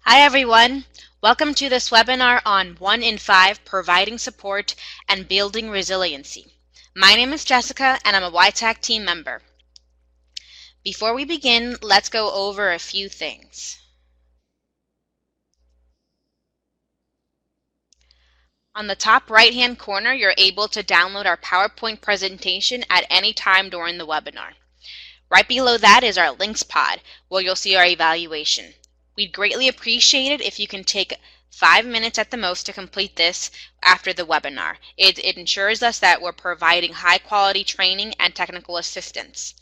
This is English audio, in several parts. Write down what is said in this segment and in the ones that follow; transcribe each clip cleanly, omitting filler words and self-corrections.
Hi everyone! Welcome to this webinar on 1 in 5 Providing Support and Building Resiliency. My name is Jessica and I'm a YTAC team member. Before we begin, let's go over a few things. On the top right-hand corner, you're able to download our PowerPoint presentation at any time during the webinar. Right below that is our links pod, where you'll see our evaluation. We'd greatly appreciate it if you can take 5 minutes at the most to complete this after the webinar. It ensures us that we're providing high-quality training and technical assistance.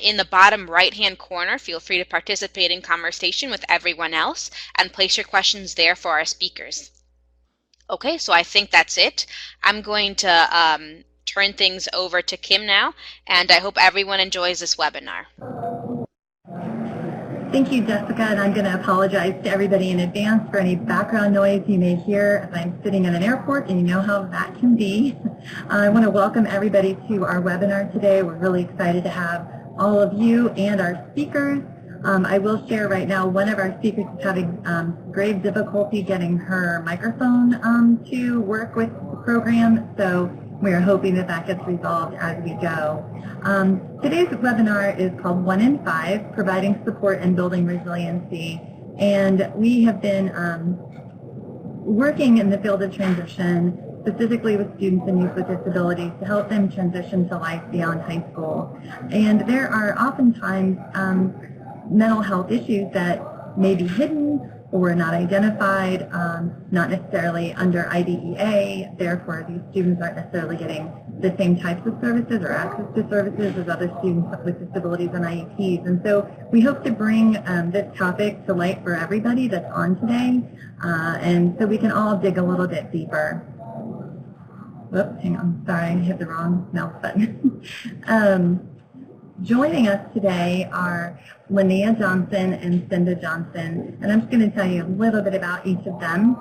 In the bottom right-hand corner, feel free to participate in conversation with everyone else and place your questions there for our speakers. Okay, so I think that's it. I'm going to turn things over to Kim now, and I hope everyone enjoys this webinar. Thank you, Jessica, and I'm going to apologize to everybody in advance for any background noise you may hear as I'm sitting at an airport, and you know how that can be. I want to welcome everybody to our webinar today. We're really excited to have all of you and our speakers. I will share right now one of our speakers is having grave difficulty getting her microphone to work with the program, so we are hoping that that gets resolved as we go. Today's webinar is called 1 in 5, Providing Support and Building Resiliency. And we have been working in the field of transition, specifically with students and youth with disabilities, to help them transition to life beyond high school. And there are oftentimes mental health issues that may be hidden or not identified, not necessarily under IDEA. Therefore, these students aren't necessarily getting the same types of services or access to services as other students with disabilities and IEPs. And so we hope to bring this topic to light for everybody that's on today, and so we can all dig a little bit deeper. Whoops, hang on, sorry, I hit the wrong mouse button. Joining us today are Linea Johnson and Cinda Johnson, and I'm just going to tell you a little bit about each of them.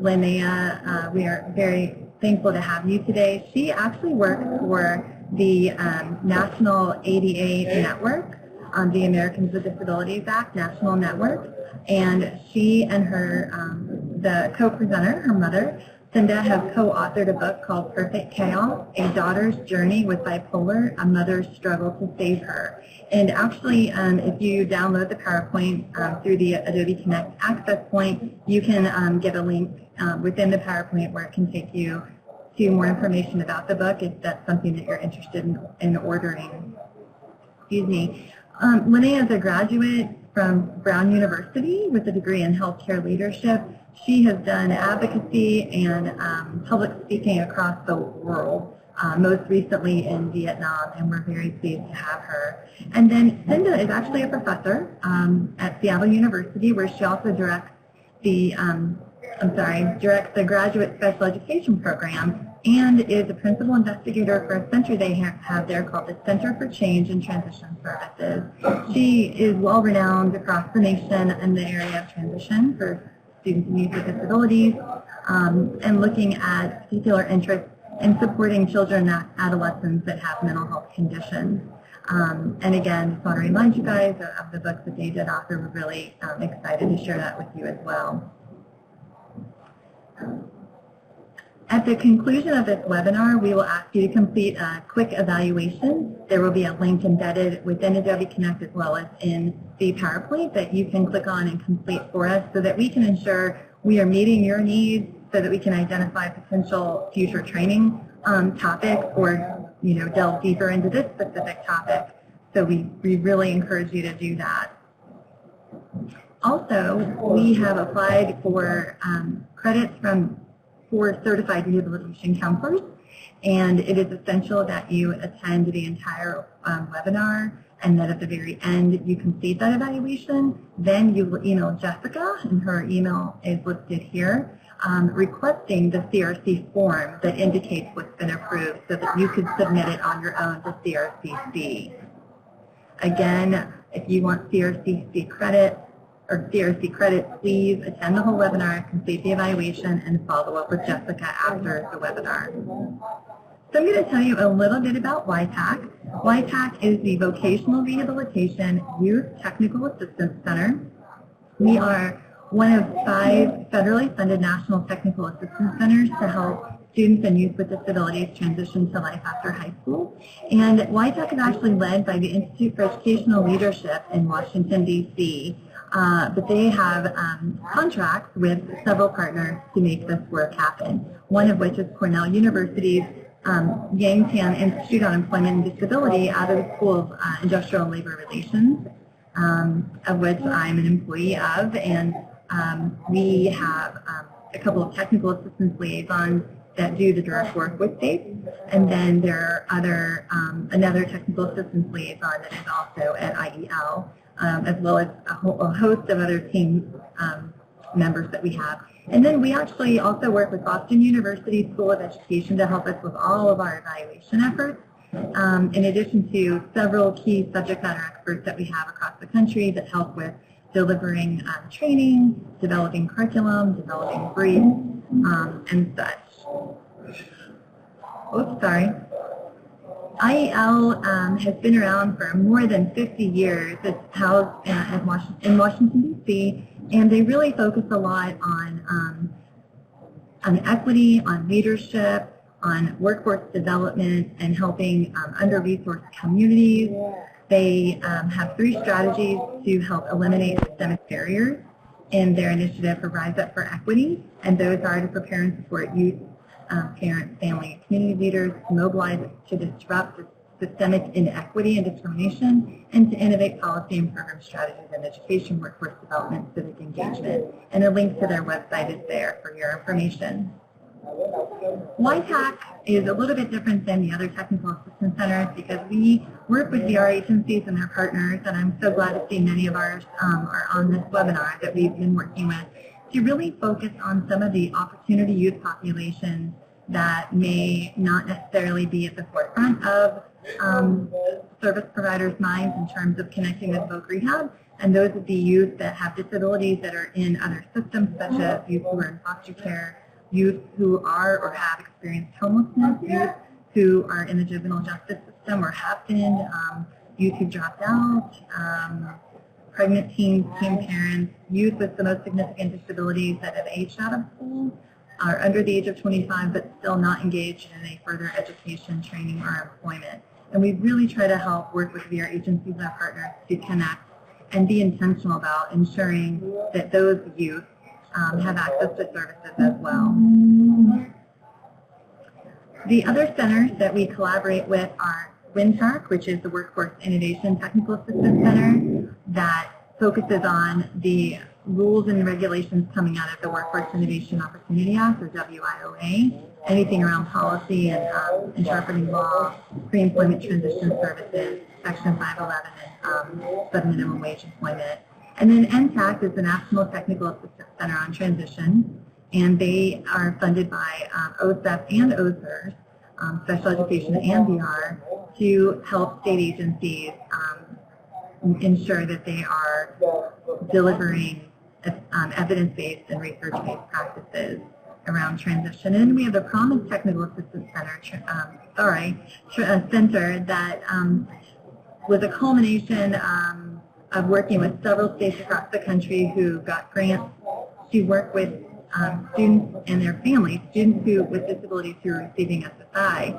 Linea, we are very thankful to have you today. She actually works for the National ADA Network, the Americans with Disabilities Act National Network, and she and her, the co-presenter, her mother, Cinda, have co-authored a book called Perfect Chaos, A Daughter's Journey with Bipolar, A Mother's Struggle to Save Her. And actually, if you download the PowerPoint through the Adobe Connect access point, you can get a link within the PowerPoint where it can take you to more information about the book if that's something that you're interested in ordering. Excuse me. Linea is a graduate from Brown University with a degree in healthcare leadership. She has done advocacy and public speaking across the world, most recently in Vietnam, and we're very pleased to have her. And then Cinda is actually a professor at Seattle University, where she also directs the directs the graduate special education program and is a principal investigator for a center they have there called the Center for Change and Transition Services. She is well renowned across the nation in the area of transition for students and youth with disabilities, and looking at particular interest in supporting children and adolescents that have mental health conditions. And again, just want to remind you guys of the books that they did author. We're really excited to share that with you as well. At the conclusion of this webinar, we will ask you to complete a quick evaluation. There will be a link embedded within Adobe Connect as well as in the PowerPoint that you can click on and complete for us so that we can ensure we are meeting your needs, so that we can identify potential future training topics or delve deeper into this specific topic. So we really encourage you to do that. Also, we have applied for credits for certified rehabilitation counselors, and it is essential that you attend the entire webinar and that at the very end you complete that evaluation. Then you will email Jessica, and her email is listed here, requesting the CRC form that indicates what's been approved so that you could submit it on your own to CRCC. Again, if you want CRCC credit, please attend the whole webinar, complete the evaluation, and follow up with Jessica after the webinar. So I'm going to tell you a little bit about YTAC. YTAC is the Vocational Rehabilitation Youth Technical Assistance Center. We are one of 5 federally funded national technical assistance centers to help students and youth with disabilities transition to life after high school. And YTech is actually led by the Institute for Educational Leadership in Washington, D.C., but they have contracts with several partners to make this work happen, one of which is Cornell University's Yang Tan Institute on Employment and Disability out of the School of Industrial and Labor Relations, of which I'm an employee of, and we have a couple of technical assistance liaisons that do the direct work with states, and then there are another technical assistance liaison that is also at IEL, as well as a host of other team members that we have. And then we actually also work with Boston University School of Education to help us with all of our evaluation efforts, in addition to several key subject matter experts that we have across the country that help with delivering training, developing curriculum, developing briefs, and such. Oops, sorry. IEL has been around for more than 50 years. It's housed in Washington, D.C., and they really focus a lot on equity, on leadership, on workforce development, and helping under-resourced communities. They have 3 strategies to help eliminate systemic barriers in their initiative for Rise Up for Equity, and those are to prepare and support youth, parents, family, and community leaders, to mobilize to disrupt systemic inequity and discrimination, and to innovate policy and program strategies in education, workforce development, civic engagement. And a link to their website is there for your information. YTAC is a little bit different than the other technical assistance centers because we work with VR agencies and their partners, and I'm so glad to see many of ours are on this webinar that we've been working with to really focus on some of the opportunity youth populations that may not necessarily be at the forefront of service providers' minds in terms of connecting with voc rehab, and those would be youth that have disabilities that are in other systems, such as youth who are in foster care, youth who are or have experienced homelessness, youth who are in the juvenile justice system or have been, youth who dropped out, pregnant teens, teen parents, youth with the most significant disabilities that have aged out of school, are under the age of 25 but still not engaged in any further education, training, or employment. And we really try to help work with VR agencies and our partners to connect and be intentional about ensuring that those youth have access to services as well. The other centers that we collaborate with are WINTAC, which is the Workforce Innovation Technical Assistance Center that focuses on the rules and regulations coming out of the Workforce Innovation Opportunity Act, or WIOA, anything around policy and interpreting law, pre-employment transition services, Section 511, and sub-minimum wage employment. And then NTAC is the National Technical Assistance Center on Transition, and they are funded by OSEP and OSERS, Special Education and VR, to help state agencies ensure that they are delivering evidence-based and research-based practices around transition. And we have the Promise Technical Assistance Center, center that was a culmination of working with several states across the country who got grants to work with students and their families, students with disabilities who are receiving SSI,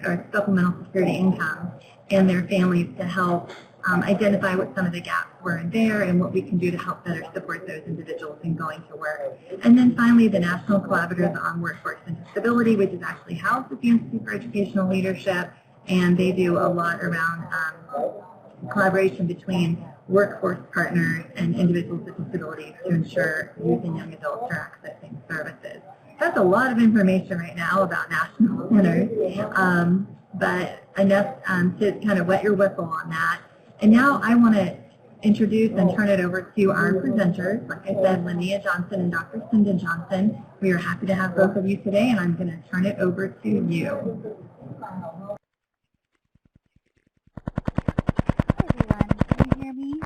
or supplemental security income, and their families to help identify what some of the gaps were in there and what we can do to help better support those individuals in going to work. And then finally, the National Collaborative on Workforce and Disability, which is actually housed at the Institute for Educational Leadership, and they do a lot around collaboration between workforce partners and individuals with disabilities to ensure youth and young adults are accessing services. That's a lot of information right now about national centers, but enough to kind of wet your whistle on that. And now I want to introduce and turn it over to our presenters. Like I said, Linea Johnson and Dr. Cinda Johnson. We are happy to have both of you today, and I'm going to turn it over to you. Hear me?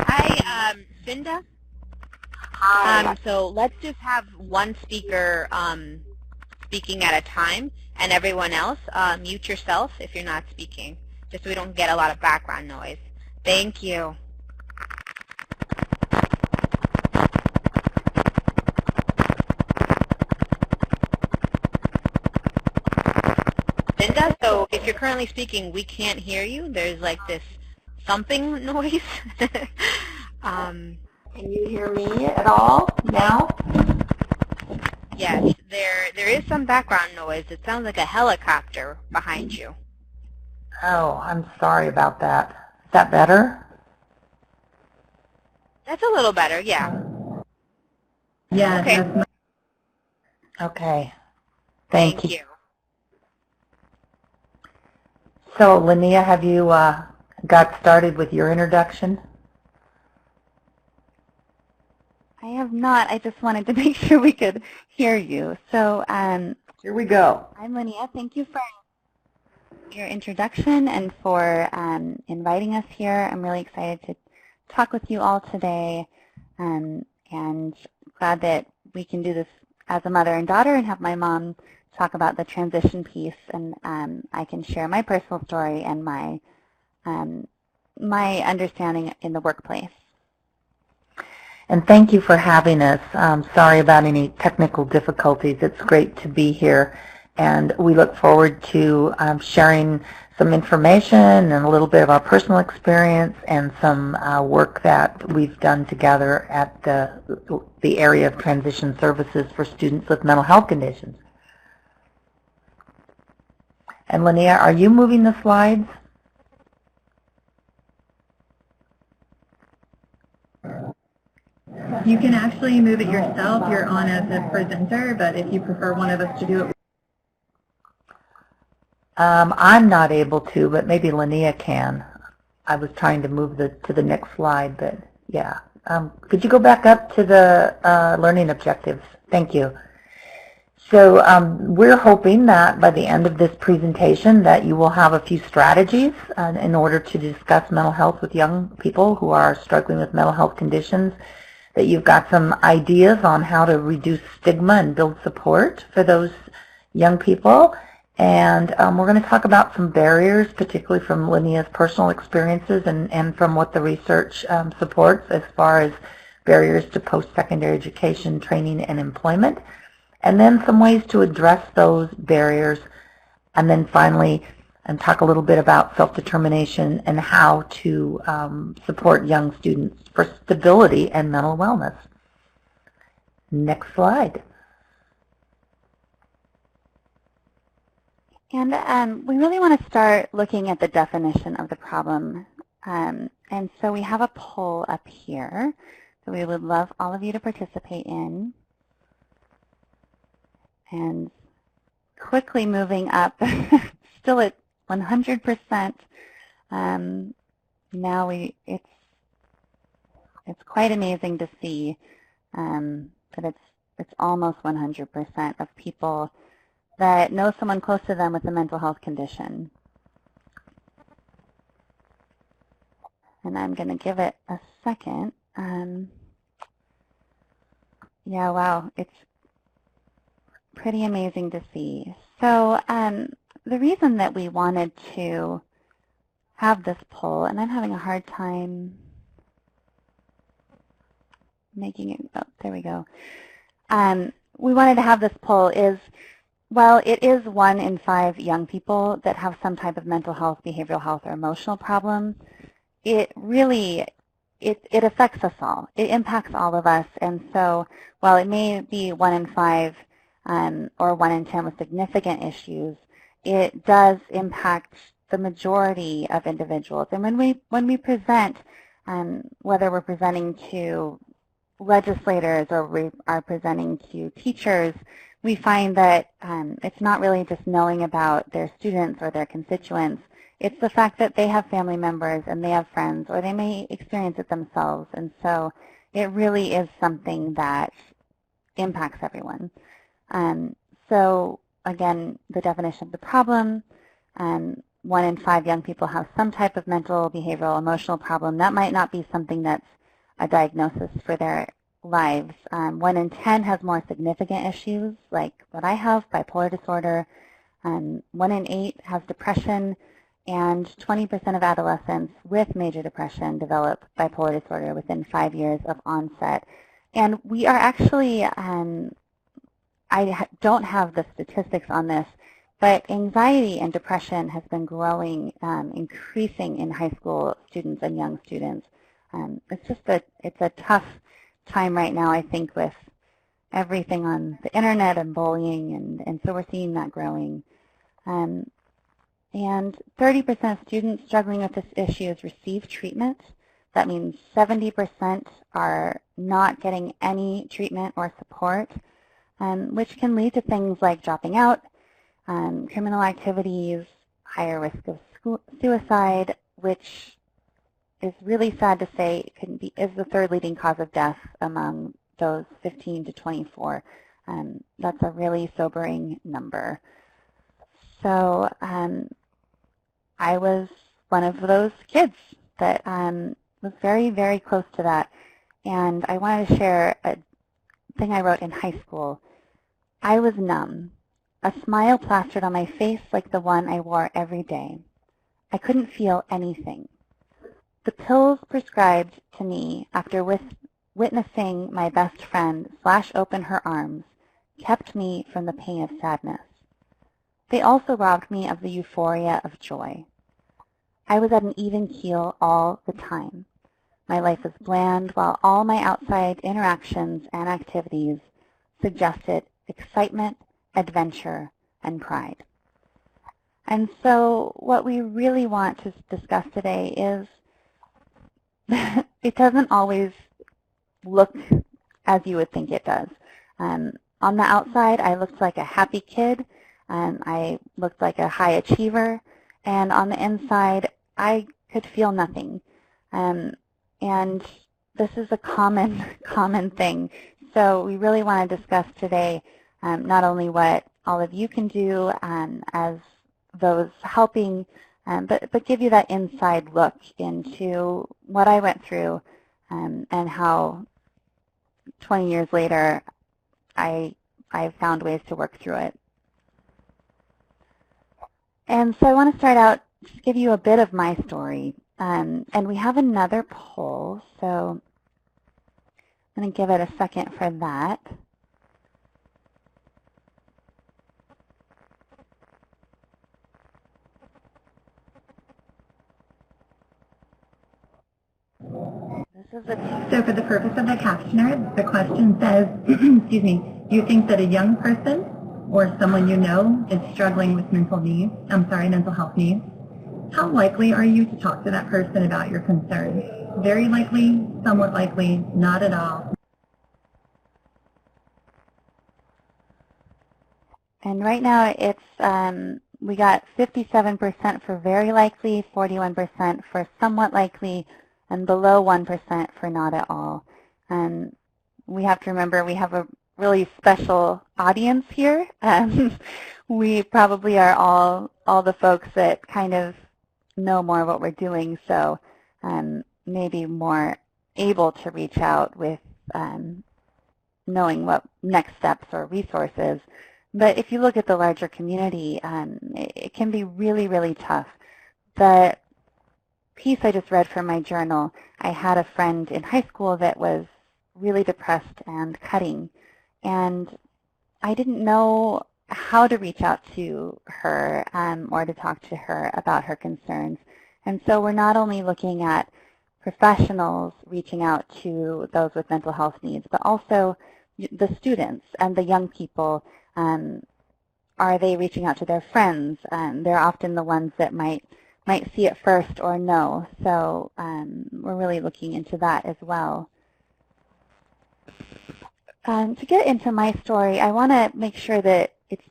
Hi, Cinda. So let's just have one speaker speaking at a time, and everyone else, mute yourself if you're not speaking, just so we don't get a lot of background noise. Thank you. Cinda, so if you're currently speaking, we can't hear you. There's like this thumping noise. Can you hear me at all now? Yes, there is some background noise. It sounds like a helicopter behind you. Oh, I'm sorry about that. Is that better? That's a little better, yeah. Yeah, Okay. that's my Okay. Thank you. you. So, Linea, have you got started with your introduction? I have not. I just wanted to make sure we could hear you. So, Here we go. I'm Linea. Thank you for your introduction and for inviting us here. I'm really excited to talk with you all today, and glad that we can do this as a mother and daughter and have my mom talk about the transition piece, and I can share my personal story and my understanding in the workplace. And thank you for having us. Sorry about any technical difficulties. It's great to be here. And we look forward to sharing some information and a little bit of our personal experience and some work that we've done together at the area of transition services for students with mental health conditions. And Linea, are you moving the slides? You can actually move it yourself. You're on as a presenter, but if you prefer one of us to do it. I'm not able to, but maybe Linea can. I was trying to move to the next slide, but yeah. Could you go back up to the learning objectives? Thank you. So we're hoping that by the end of this presentation that you will have a few strategies in order to discuss mental health with young people who are struggling with mental health conditions, that you've got some ideas on how to reduce stigma and build support for those young people. And we're going to talk about some barriers, particularly from Linea's personal experiences and from what the research supports as far as barriers to post-secondary education, training, and employment. And then some ways to address those barriers. And then finally, talk a little bit about self-determination and how to support young students for stability and mental wellness. Next slide. And we really want to start looking at the definition of the problem. And so we have a poll up here that we would love all of you to participate in. And quickly moving up, still at 100%. Now it's quite amazing to see that it's almost 100% of people that know someone close to them with a mental health condition. And I'm going to give it a second. Yeah, wow, it's pretty amazing to see. So the reason that we wanted to have this poll, and I'm having a hard time making it, oh, there we go. We wanted to have this poll is, well, it is 1 in 5 young people that have some type of mental health, behavioral health, or emotional problem. It really, it affects us all. It impacts all of us. And so while it may be 1 in 5 or 1 in 10 with significant issues, it does impact the majority of individuals. And when we present, whether we're presenting to legislators or we are presenting to teachers, we find that it's not really just knowing about their students or their constituents. It's the fact that they have family members and they have friends, or they may experience it themselves. And so it really is something that impacts everyone. So again, the definition of the problem, 1 in 5 young people have some type of mental, behavioral, emotional problem. That might not be something that's a diagnosis for their lives. 1 in 10 has more significant issues like what I have, bipolar disorder. 1 in 8 has depression, and 20% of adolescents with major depression develop bipolar disorder within 5 years of onset. And we are actually, I don't have the statistics on this, but anxiety and depression has been growing, increasing in high school students and young students. It's a tough time right now, I think, with everything on the internet and bullying, and so we're seeing that growing. And 30% of students struggling with this issue receive treatment. That means 70% are not getting any treatment or support, which can lead to things like dropping out, criminal activities, higher risk of suicide, which is really sad to say is the 3rd leading cause of death among those 15 to 24. That's a really sobering number. So I was one of those kids that was very, very close to that. And I wanted to share a thing I wrote in high school. I was numb, a smile plastered on my face like the one I wore every day. I couldn't feel anything. The pills prescribed to me after witnessing my best friend slash open her arms kept me from the pain of sadness. They also robbed me of the euphoria of joy. I was at an even keel all the time. My life was bland, while all my outside interactions and activities suggested excitement, adventure, and pride. And so what we really want to discuss today is it doesn't always look as you would think it does. On the outside, I looked like a happy kid. I looked like a high achiever. And on the inside, I could feel nothing. And this is a common thing. So we really want to discuss today not only what all of you can do as those helping, but give you that inside look into what I went through and how 20 years later I found ways to work through it. And so I want to start out, just give you a bit of my story. And we have another poll, so I'm going to give it a second for that. So for the purpose of the captioner, the question says, excuse me, do you think that a young person or someone you know is struggling with mental health needs? How likely are you to talk to that person about your concerns? Very likely, somewhat likely, not at all. And right now it's, we got 57% for very likely, 41% for somewhat likely, and below 1% for not at all. And we have to remember we have a really special audience here. We probably are all the folks that kind of know more what we're doing, so maybe more able to reach out with knowing what next steps or resources. But if you look at the larger community, it can be really, really tough. The piece I just read from my journal, I had a friend in high school that was really depressed and cutting, and I didn't know how to reach out to her or to talk to her about her concerns. And so we're not only looking at professionals reaching out to those with mental health needs, but also the students and the young people. Are they reaching out to their friends? They're often the ones that might see it first or no. So we're really looking into that as well. To get into my story, I want to make sure that it's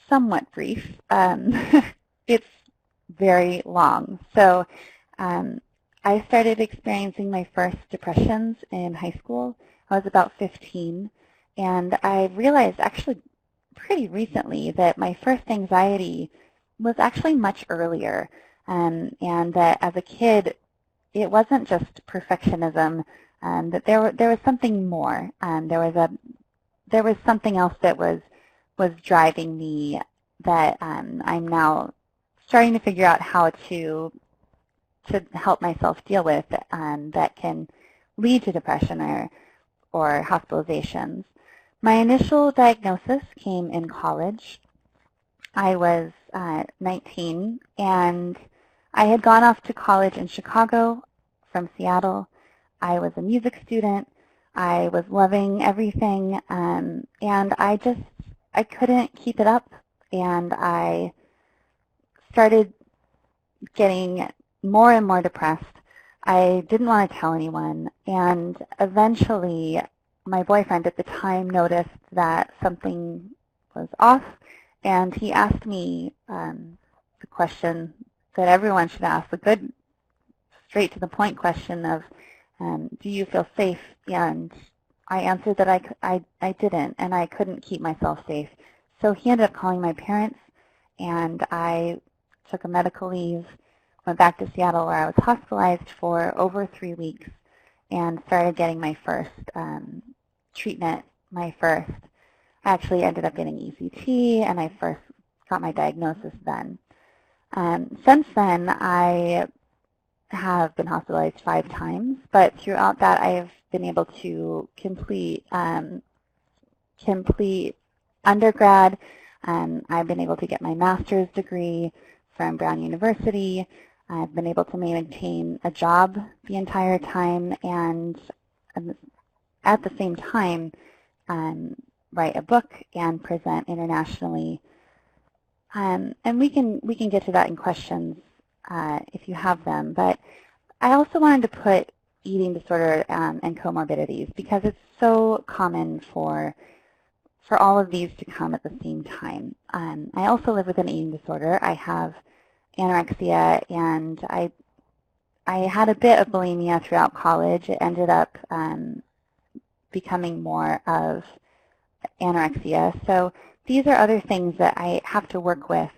somewhat brief. It's very long. So I started experiencing my first depressions in high school. I was about 15, and I realized actually pretty recently that my first anxiety was actually much earlier, and that as a kid, it wasn't just perfectionism. that there was something more. There was something else that was driving me that I'm now starting to figure out how to help myself deal with that can lead to depression or hospitalizations. My initial diagnosis came in college. I was 19, and I had gone off to college in Chicago from Seattle. I was a music student. I was loving everything, and I couldn't keep it up, and I started getting more and more depressed. I didn't want to tell anyone, and eventually my boyfriend at the time noticed that something was off, and he asked me the question that everyone should ask, the good, straight-to-the-point question of, do you feel safe? And I answered that I didn't, and I couldn't keep myself safe. So he ended up calling my parents, and I took a medical leave, went back to Seattle where I was hospitalized for over 3 weeks, and started getting my first treatment. I actually ended up getting ECT, and I first got my diagnosis then. Since then, I have been hospitalized 5 times, but throughout that I've been able to complete undergrad. I've been able to get my master's degree from Brown University. I've been able to maintain a job the entire time, and at the same time write a book and present internationally. And we can get to that in questions if you have them. But I also wanted to put eating disorder and comorbidities because it's so common for all of these to come at the same time. I also live with an eating disorder. I have anorexia, and I had a bit of bulimia throughout college. It ended up becoming more of anorexia. So these are other things that I have to work with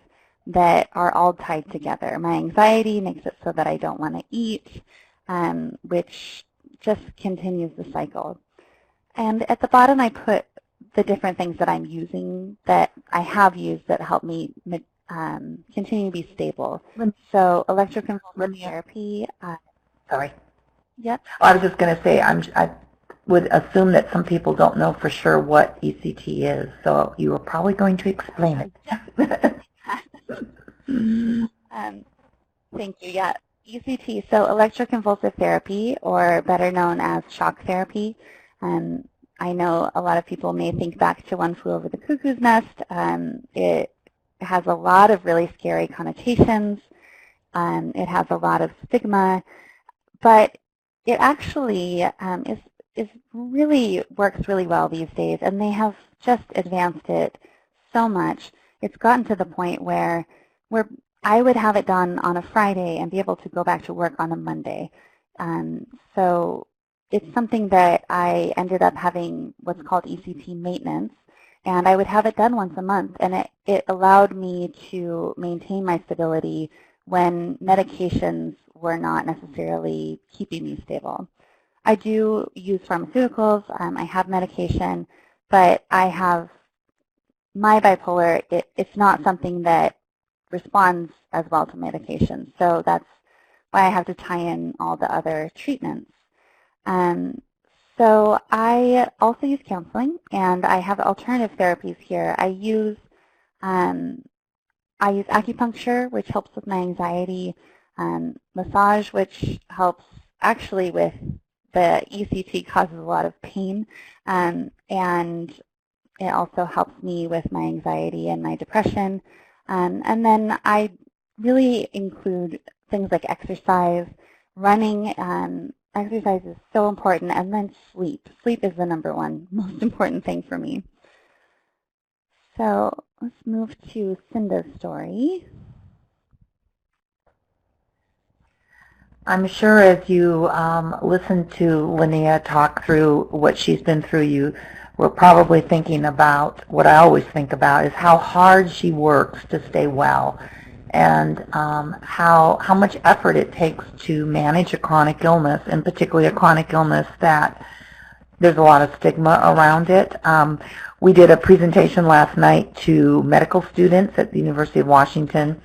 that are all tied together. My anxiety makes it so that I don't want to eat, which just continues the cycle. And at the bottom I put the different things that I'm using, that I have used, that help me continue to be stable. So electroconvulsive therapy. Sorry. Yep. Oh, I was just going to say, I would assume that some people don't know for sure what ECT is, so you were probably going to explain it. Thank you. Yeah, ECT, so electroconvulsive therapy, or better known as shock therapy. I know a lot of people may think back to One Flew Over the Cuckoo's Nest. It has a lot of really scary connotations. It has a lot of stigma, but it actually works really well these days, and they have just advanced it so much. It's gotten to the point where I would have it done on a Friday and be able to go back to work on a Monday. So it's something that I ended up having what's called ECT maintenance, and I would have it done once a month, and it allowed me to maintain my stability when medications were not necessarily keeping me stable. I do use pharmaceuticals. I have medication, but I have my bipolar. It's not something that responds as well to medication, so that's why I have to tie in all the other treatments. So I also use counseling, and I have alternative therapies here. I use acupuncture, which helps with my anxiety, massage, which helps actually with the ECT, causes a lot of pain, and it also helps me with my anxiety and my depression. And then I really include things like exercise, running. Exercise is so important, and then sleep. Sleep is the #1 most important thing for me. So let's move to Cinda's story. I'm sure as you listen to Linea talk through what she's been through, you were probably thinking about what I always think about, is how hard she works to stay well. and how much effort it takes to manage a chronic illness, and particularly a chronic illness that there's a lot of stigma around it. We did a presentation last night to medical students at the University of Washington,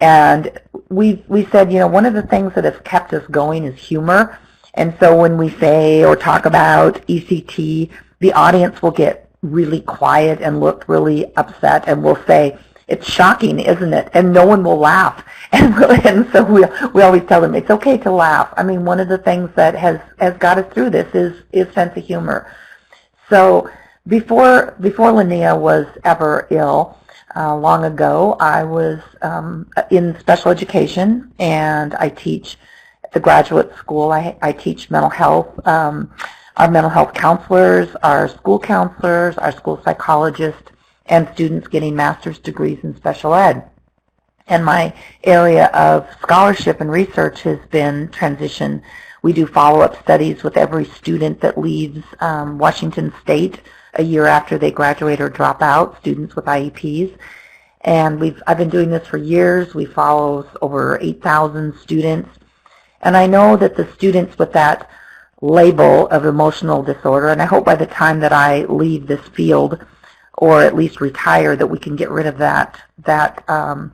and we said, you know, one of the things that has kept us going is humor. And so when we say or talk about ECT, the audience will get really quiet and look really upset, and we'll say, it's shocking, isn't it? And no one will laugh. And so we always tell them it's okay to laugh. I mean, one of the things that has got us through this is sense of humor. So before Linea was ever ill, long ago, I was in special education, and I teach at the graduate school. I teach mental health. Our mental health counselors, our school counselors, our school psychologists, and students getting master's degrees in special ed. And my area of scholarship and research has been transition. We do follow-up studies with every student that leaves Washington State a year after they graduate or drop out, students with IEPs. And I've been doing this for years. We follow over 8,000 students. And I know that the students with that label of emotional disorder, and I hope by the time that I leave this field, or at least retire, that we can get rid of that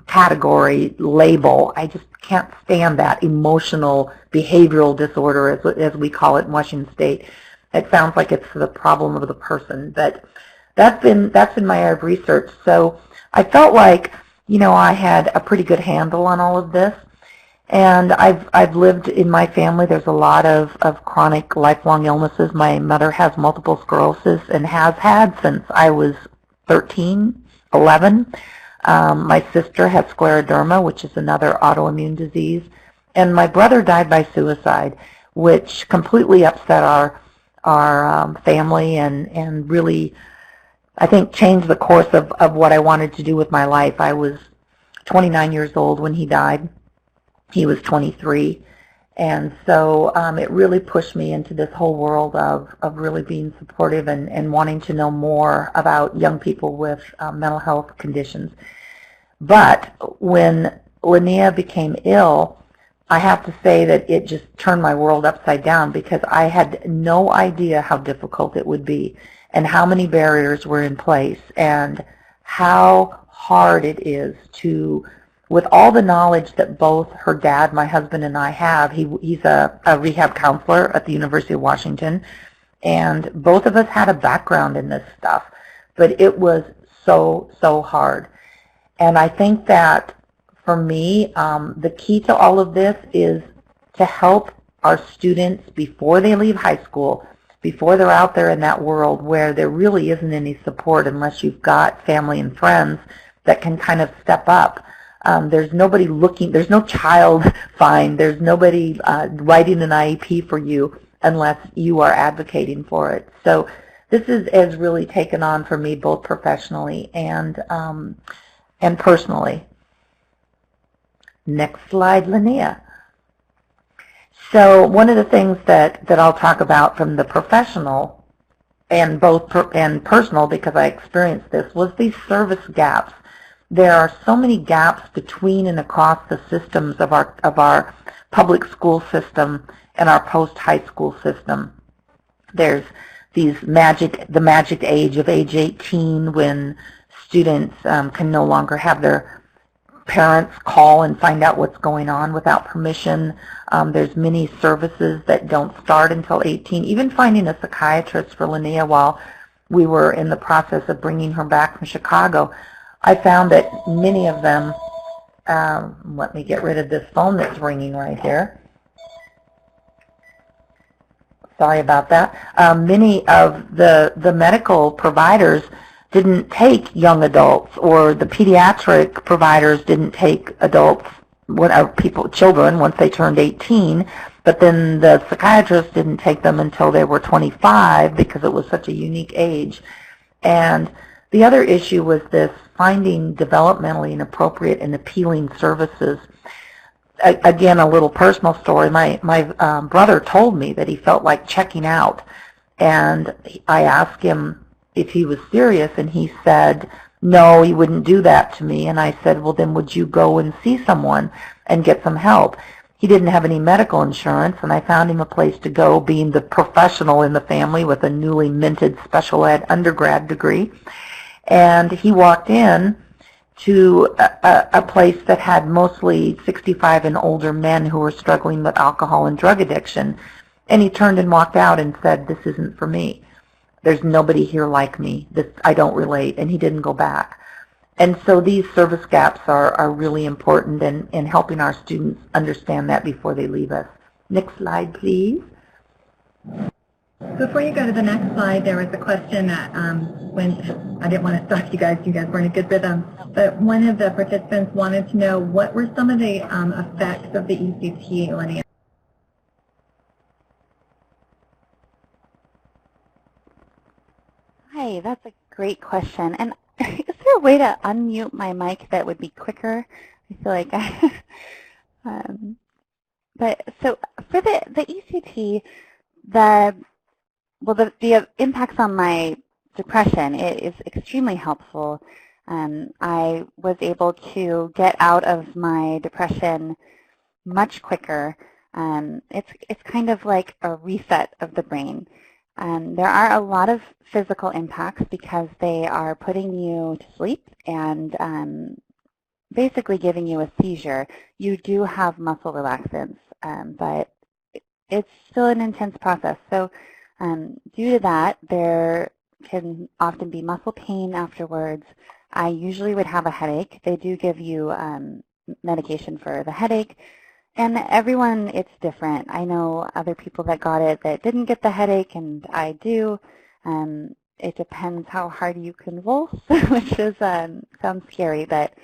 category label. I just can't stand that emotional behavioral disorder, as we call it in Washington State. It sounds like it's the problem of the person, but that's been my area of research. So I felt like, you know, I had a pretty good handle on all of this. And I've lived in my family. There's a lot of chronic lifelong illnesses. My mother has multiple sclerosis and has had since I was 13, 11. My sister has scleroderma, which is another autoimmune disease. And my brother died by suicide, which completely upset our family and really, I think, changed the course of what I wanted to do with my life. I was 29 years old when he died. He was 23, and so it really pushed me into this whole world of really being supportive and wanting to know more about young people with mental health conditions. But when Linea became ill, I have to say that it just turned my world upside down, because I had no idea how difficult it would be and how many barriers were in place and how hard it is to, with all the knowledge that both her dad, my husband, and I have. He's a rehab counselor at the University of Washington, and both of us had a background in this stuff, but it was so hard. And I think that for me, the key to all of this is to help our students before they leave high school, before they're out there in that world where there really isn't any support unless you've got family and friends that can kind of step up. There's nobody looking, there's no child find, there's nobody writing an IEP for you unless you are advocating for it. So this has really taken on for me both professionally and personally. Next slide, Linea. So one of the things that I'll talk about from the professional and personal, because I experienced this, was these service gaps. There are so many gaps between and across the systems of our public school system and our post-high school system. There's the magic age of age 18, when students can no longer have their parents call and find out what's going on without permission. There's many services that don't start until 18. Even finding a psychiatrist for Linea while we were in the process of bringing her back from Chicago, I found that many of them, let me get rid of this phone that's ringing right here. Sorry about that. Many of the medical providers didn't take young adults, or the pediatric providers didn't take adults, children, once they turned 18, but then the psychiatrists didn't take them until they were 25 because it was such a unique age. And the other issue was this finding developmentally inappropriate and appealing services. Again, a little personal story. My brother told me that he felt like checking out, and I asked him if he was serious, and he said, no, he wouldn't do that to me. And I said, well, then would you go and see someone and get some help? He didn't have any medical insurance, and I found him a place to go, being the professional in the family with a newly minted special ed undergrad degree. And he walked in to a place that had mostly 65 and older men who were struggling with alcohol and drug addiction. And he turned and walked out and said, this isn't for me. There's nobody here like me. I don't relate. And he didn't go back. And so these service gaps are really important in helping our students understand that before they leave us. Next slide, please. Before you go to the next slide, there was a question that when I didn't want to stop you guys were in a good rhythm, but one of the participants wanted to know what were some of the effects of the ECT, Linea? Hi, that's a great question. And is there a way to unmute my mic that would be quicker? I feel like but so for the ECT, the impacts on my depression, it is extremely helpful. I was able to get out of my depression much quicker. It's kind of like a reset of the brain. There are a lot of physical impacts because they are putting you to sleep and basically giving you a seizure. You do have muscle relaxants, but it's still an intense process. So due to that, there can often be muscle pain afterwards. I usually would have a headache. They do give you medication for the headache. And everyone, it's different. I know other people that got it that didn't get the headache, and I do. It depends how hard you convulse, which is sounds scary, but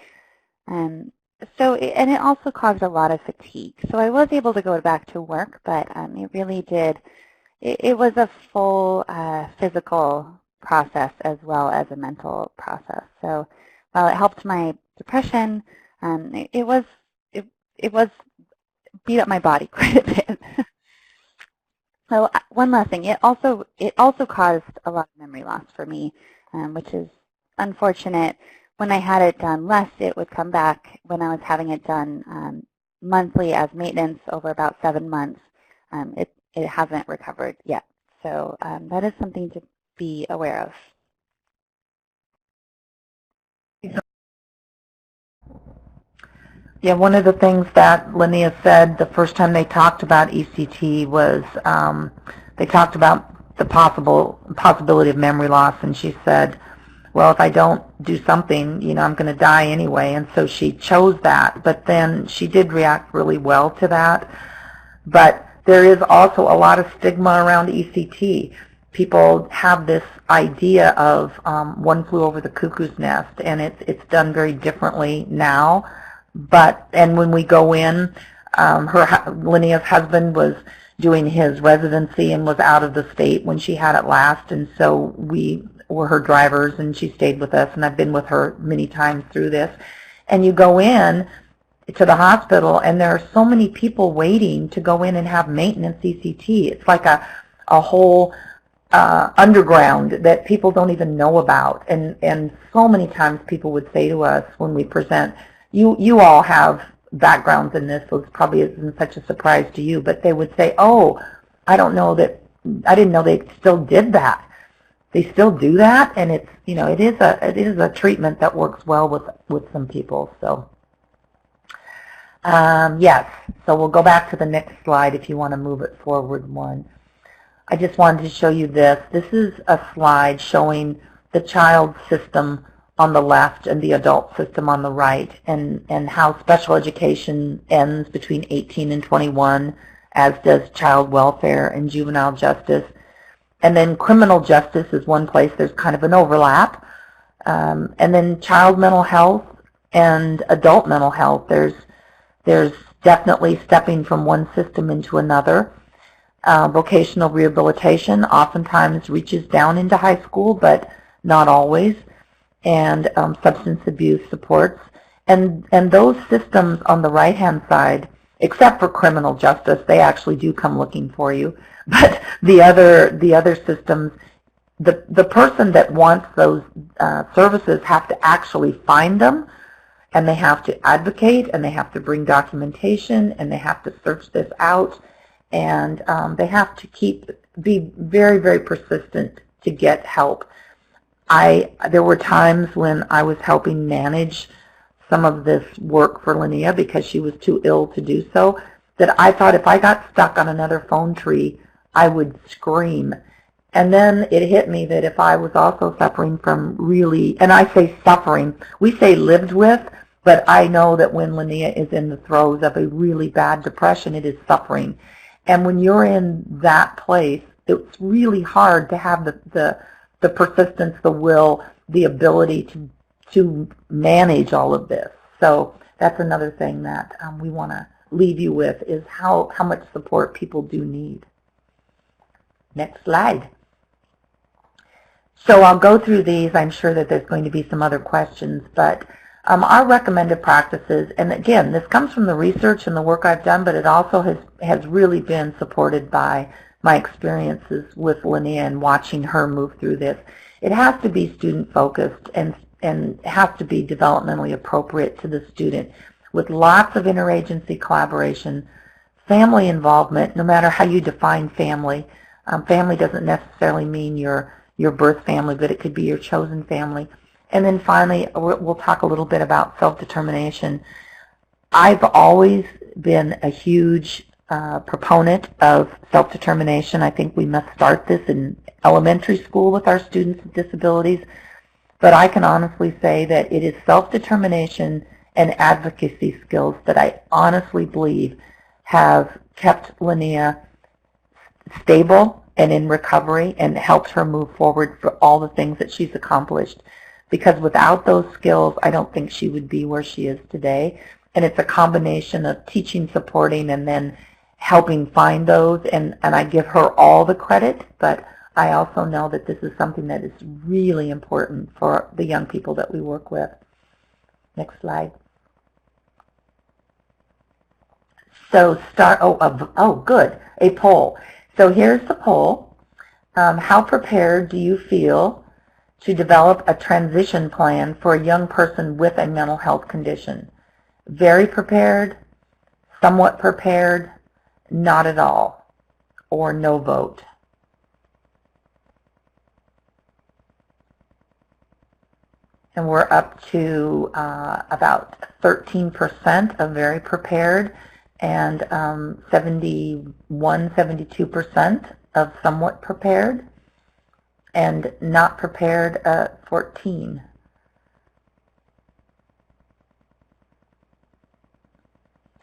and it also caused a lot of fatigue. So I was able to go back to work, but it really did. It was a full physical process as well as a mental process. So while it helped my depression, it was beat up my body quite a bit. So one last thing, it also caused a lot of memory loss for me, which is unfortunate. When I had it done less, it would come back. When I was having it done monthly as maintenance over about 7 months, it hasn't recovered yet. So that is something to be aware of. Yeah, one of the things that Linea said the first time they talked about ECT was they talked about the possibility of memory loss, and she said, well, if I don't do something, I'm going to die anyway. And so she chose that, but then she did react really well to that. But there is also a lot of stigma around ECT. People have this idea of one flew over the cuckoo's nest, and it's done very differently now. And when we go in, Linea's husband was doing his residency and was out of the state when she had it last, and so we were her drivers, and she stayed with us, and I've been with her many times through this. And you go in to the hospital, and there are so many people waiting to go in and have maintenance ECT. It's like a whole underground that people don't even know about. And so many times people would say to us when we present, you all have backgrounds in this, so it probably isn't such a surprise to you, but they would say, oh, I didn't know they still did that. They still do that, and it's, it is a treatment that works well with some people. So yes, so we'll go back to the next slide if you want to move it forward one. I just wanted to show you this. This is a slide showing the child system on the left and the adult system on the right, and how special education ends between 18 and 21, as does child welfare and juvenile justice. And then criminal justice is one place there's kind of an overlap. And then child mental health and adult mental health, there's definitely stepping from one system into another. Vocational rehabilitation oftentimes reaches down into high school, but not always. And substance abuse supports. And those systems on the right-hand side, except for criminal justice, they actually do come looking for you. But the other systems, the person that wants those services have to actually find them, and they have to advocate, and they have to bring documentation, and they have to search this out, and they have to be very, very persistent to get help. There were times when I was helping manage some of this work for Linea because she was too ill to do so, that I thought if I got stuck on another phone tree, I would scream. And then it hit me that if I was also suffering from really, and I say suffering, we say lived with, but I know that when Linea is in the throes of a really bad depression, it is suffering. And when you're in that place, it's really hard to have the persistence, the will, the ability to manage all of this. So that's another thing that we want to leave you with, is how much support people do need. Next slide. So I'll go through these. I'm sure that there's going to be some other questions, but our recommended practices, and again, this comes from the research and the work I've done, but it also has really been supported by my experiences with Linea and watching her move through this. It has to be student-focused and has to be developmentally appropriate to the student, with lots of interagency collaboration, family involvement, no matter how you define family. Family doesn't necessarily mean your birth family, but it could be your chosen family. And then finally, we'll talk a little bit about self-determination. I've always been a huge proponent of self-determination. I think we must start this in elementary school with our students with disabilities. But I can honestly say that it is self-determination and advocacy skills that I honestly believe have kept Linea stable and in recovery and helped her move forward for all the things that she's accomplished. Because without those skills, I don't think she would be where she is today. And it's a combination of teaching, supporting, and then helping find those. And I give her all the credit, but I also know that this is something that is really important for the young people that we work with. Next slide. So good, a poll. So here's the poll. How prepared do you feel to develop a transition plan for a young person with a mental health condition? Very prepared, somewhat prepared, not at all, or no vote. And we're up to about 13% of very prepared and 71, 72% of somewhat prepared, and not prepared 14.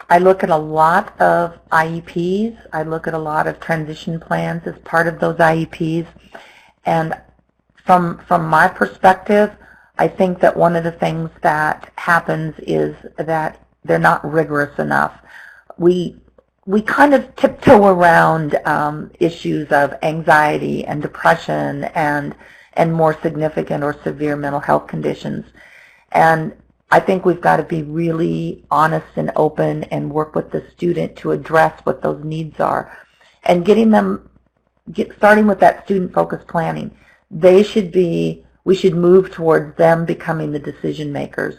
I look at a lot of IEPs. I look at a lot of transition plans as part of those IEPs. And from my perspective, I think that one of the things that happens is that they're not rigorous enough. We kind of tiptoe around issues of anxiety and depression and more significant or severe mental health conditions. And I think we've got to be really honest and open and work with the student to address what those needs are. And starting with that student-focused planning, we should move towards them becoming the decision makers,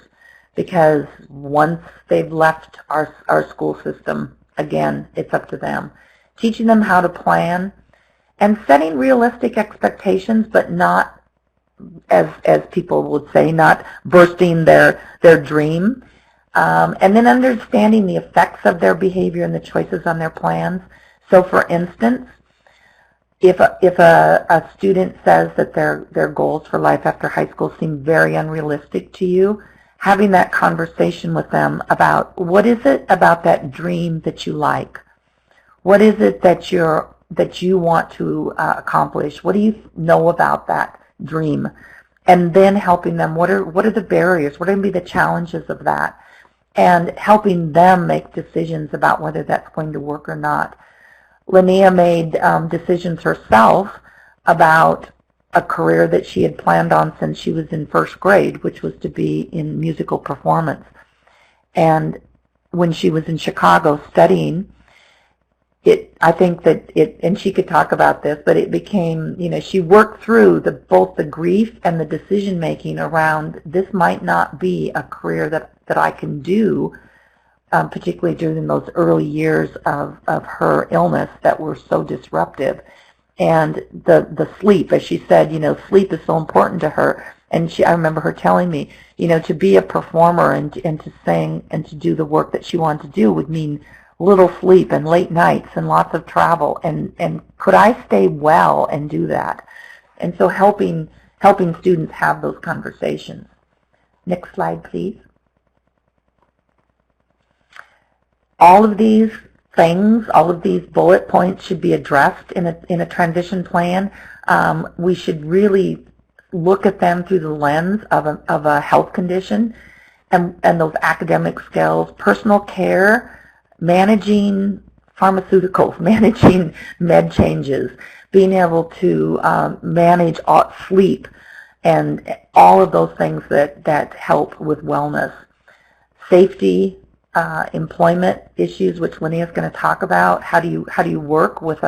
because once they've left our school system, again, it's up to them. Teaching them how to plan and setting realistic expectations, but not, as people would say, not bursting their dream. And then understanding the effects of their behavior and the choices on their plans. So for instance, if a student says that their goals for life after high school seem very unrealistic to you, having that conversation with them about what is it about that dream that you like? What is it that you want to accomplish? What do you know about that dream? And then helping them, what are the barriers? What are going to be the challenges of that? And helping them make decisions about whether that's going to work or not. Linea made decisions herself about a career that she had planned on since she was in first grade, which was to be in musical performance. And when she was in Chicago studying, I think that and she could talk about this, but it became, she worked through both the grief and the decision making around this might not be a career that I can do, particularly during those early years of her illness that were so disruptive. And the sleep, as she said, sleep is so important to her. And I remember her telling me, to be a performer and to sing and to do the work that she wanted to do would mean little sleep and late nights and lots of travel. And could I stay well and do that? And so helping students have those conversations. Next slide, please. All of these things, all of these bullet points should be addressed in a transition plan. We should really look at them through the lens of a health condition and those academic skills, personal care, managing pharmaceuticals, managing med changes, being able to manage sleep, and all of those things that help with wellness. Safety, employment issues, which Linea is going to talk about. How do you work with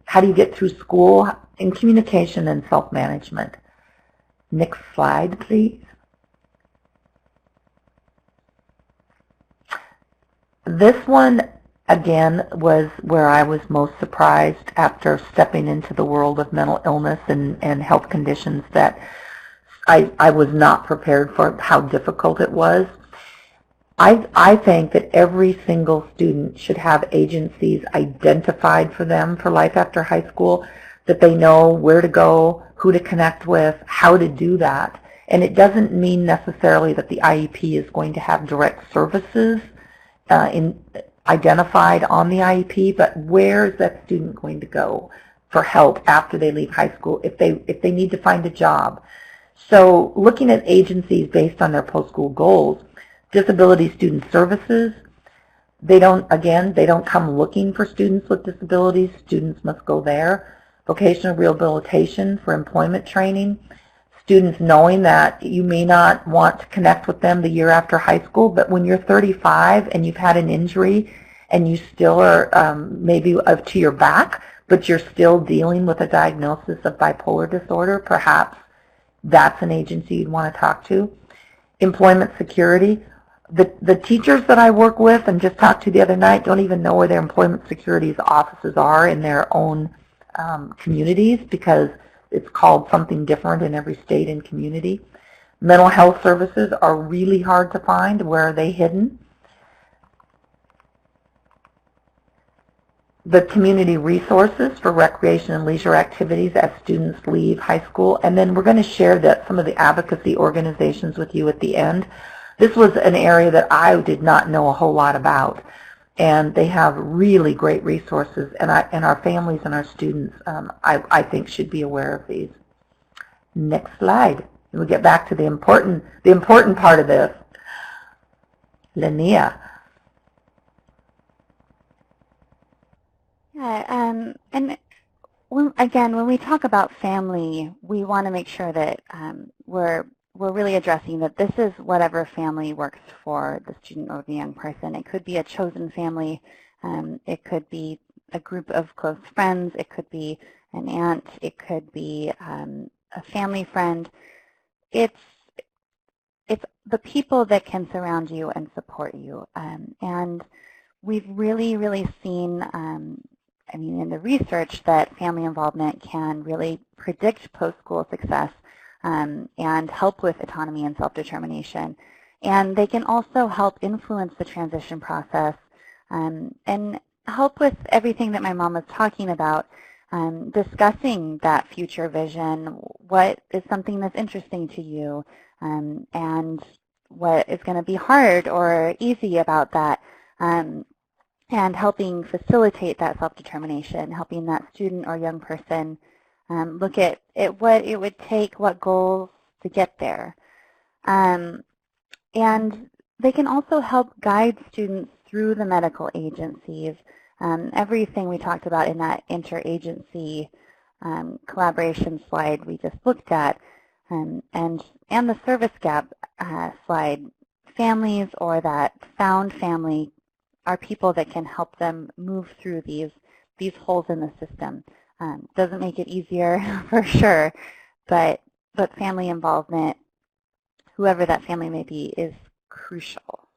how do you get through school, and communication and self-management. Next slide, please. This one, again, was where I was most surprised after stepping into the world of mental illness and health conditions, that I was not prepared for how difficult it was. I think that every single student should have agencies identified for them for life after high school, that they know where to go, who to connect with, how to do that. And it doesn't mean necessarily that the IEP is going to have direct services identified on the IEP, but where is that student going to go for help after they leave high school if they need to find a job? So looking at agencies based on their post-school goals. Disability Student Services, they don't come looking for students with disabilities. Students must go there. Vocational rehabilitation for employment training. Students knowing that you may not want to connect with them the year after high school, but when you're 35 and you've had an injury and you still are maybe up to your back, but you're still dealing with a diagnosis of bipolar disorder, perhaps that's an agency you'd want to talk to. Employment security. The teachers that I work with and just talked to the other night don't even know where their employment securities offices are in their own communities, because it's called something different in every state and community. Mental health services are really hard to find. Where are they hidden? The community resources for recreation and leisure activities as students leave high school. And then we're going to share some of the advocacy organizations with you at the end. This was an area that I did not know a whole lot about, and they have really great resources, and our families and our students, I think, should be aware of these. Next slide. And we'll get back to the important part of this. Linea. Yeah, and when we talk about family, we want to make sure that we're really addressing that this is whatever family works for the student or the young person. It could be a chosen family. It could be a group of close friends. It could be an aunt. It could be a family friend. It's the people that can surround you and support you. And we've really seen, in the research, that family involvement can really predict post-school success and help with autonomy and self-determination. And they can also help influence the transition process and help with everything that my mom was talking about, discussing that future vision, what is something that's interesting to you, and what is going to be hard or easy about that, and helping facilitate that self-determination, helping that student or young person look at what it would take, what goals to get there. And they can also help guide students through the medical agencies. Everything we talked about in that interagency collaboration slide we just looked at, and the service gap slide, families or that found family are people that can help them move through these holes in the system. Doesn't make it easier for sure, but family involvement, whoever that family may be, is crucial.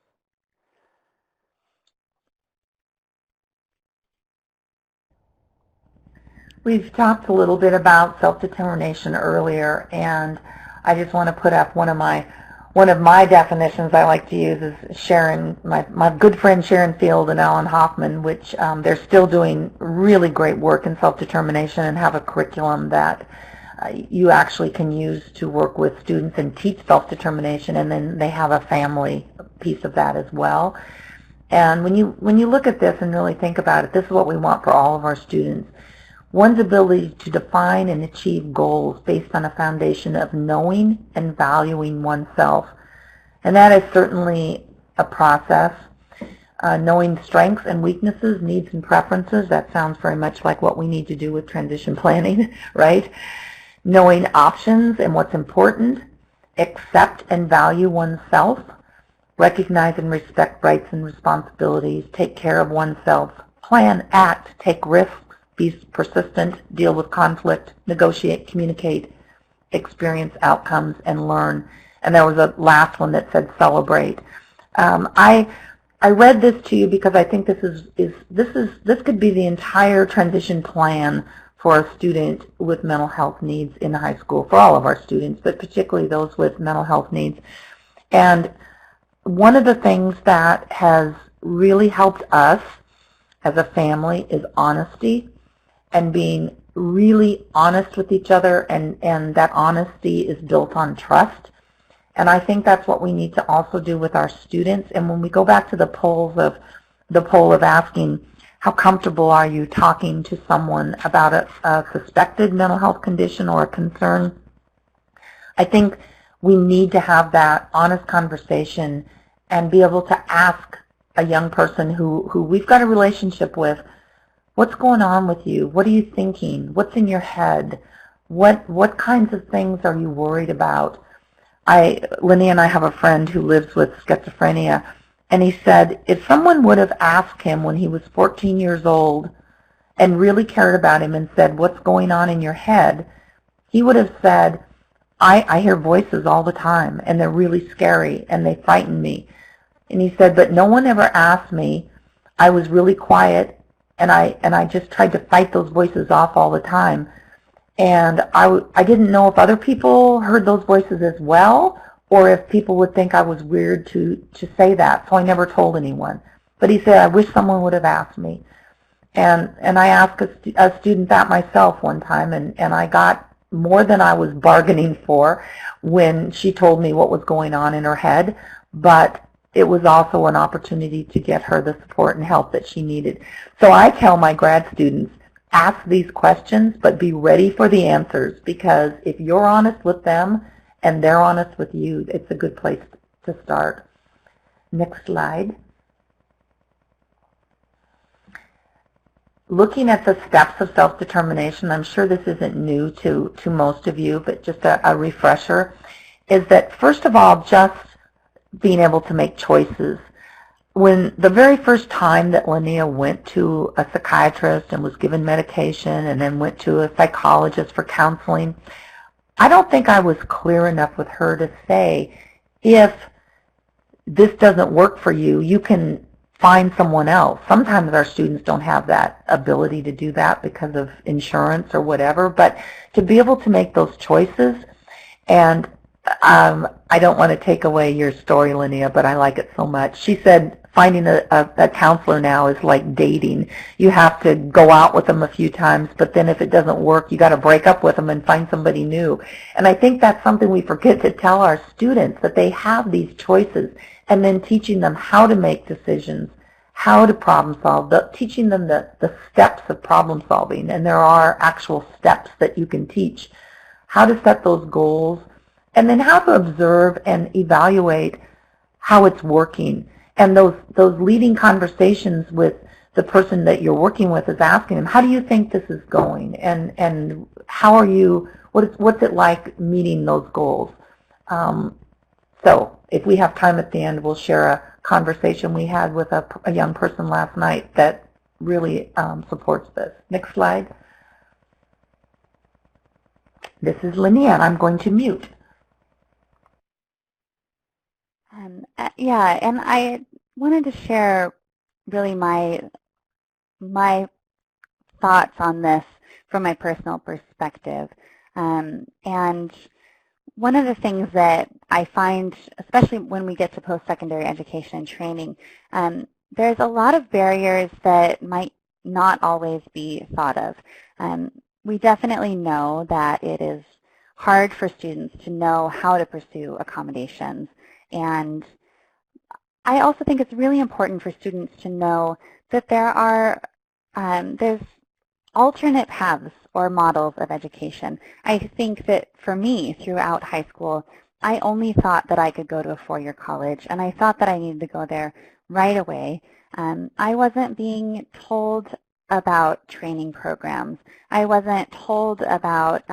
We've talked a little bit about self-determination earlier, and I just want to put up one of my definitions I like to use is Sharon, my good friend Sharon Field and Alan Hoffman, which they're still doing really great work in self-determination and have a curriculum that you actually can use to work with students and teach self-determination, and then they have a family piece of that as well. And when you look at this and really think about it, this is what we want for all of our students. One's ability to define and achieve goals based on a foundation of knowing and valuing oneself. And that is certainly a process. Knowing strengths and weaknesses, needs and preferences, that sounds very much like what we need to do with transition planning, right? Knowing options and what's important, accept and value oneself, recognize and respect rights and responsibilities, take care of oneself, plan, act, take risks, be persistent, deal with conflict, negotiate, communicate, experience outcomes, and learn. And there was a last one that said celebrate. I read this to you because I think this could be the entire transition plan for a student with mental health needs in high school, for all of our students, but particularly those with mental health needs. And one of the things that has really helped us as a family is honesty, and being really honest with each other, and that honesty is built on trust. And I think that's what we need to also do with our students. And when we go back to the poll of asking, how comfortable are you talking to someone about a suspected mental health condition or a concern, I think we need to have that honest conversation and be able to ask a young person who we've got a relationship with, what's going on with you? What are you thinking? What's in your head? What kinds of things are you worried about? Linea and I have a friend who lives with schizophrenia, and he said if someone would have asked him when he was 14 years old and really cared about him and said, what's going on in your head, he would have said, I hear voices all the time, and they're really scary, and they frighten me. And he said, but no one ever asked me. I was really quiet, and I just tried to fight those voices off all the time. And I didn't know if other people heard those voices as well, or if people would think I was weird to say that, so I never told anyone. But he said, I wish someone would have asked me. And I asked a student that myself one time, and I got more than I was bargaining for when she told me what was going on in her head, but it was also an opportunity to get her the support and help that she needed. So I tell my grad students, ask these questions, but be ready for the answers, because if you're honest with them and they're honest with you, it's a good place to start. Next slide. Looking at the steps of self-determination, I'm sure this isn't new to most of you, but just a refresher, is that first of all, just being able to make choices. When the very first time that Linea went to a psychiatrist and was given medication and then went to a psychologist for counseling, I don't think I was clear enough with her to say, if this doesn't work for you, you can find someone else. Sometimes our students don't have that ability to do that because of insurance or whatever, but to be able to make those choices. And I don't want to take away your story, Linea, but I like it so much. She said finding a counselor now is like dating. You have to go out with them a few times, but then if it doesn't work, you got to break up with them and find somebody new. And I think that's something we forget to tell our students, that they have these choices, and then teaching them how to make decisions, how to problem solve, teaching them the steps of problem solving. And there are actual steps that you can teach, how to set those goals, and then how to observe and evaluate how it's working. And those leading conversations with the person that you're working with is asking them, how do you think this is going? And how are you, what's it like meeting those goals? So if we have time at the end, we'll share a conversation we had with a young person last night that really supports this. Next slide. This is Linea, and I'm going to mute. Yeah, and I wanted to share really my thoughts on this from my personal perspective. And one of the things that I find, especially when we get to post-secondary education and training, there's a lot of barriers that might not always be thought of. We definitely know that it is hard for students to know how to pursue accommodations. And I also think it's really important for students to know that there's alternate paths or models of education. I think that for me, throughout high school, I only thought that I could go to a four-year college, and I thought that I needed to go there right away. I wasn't being told about training programs. I wasn't told about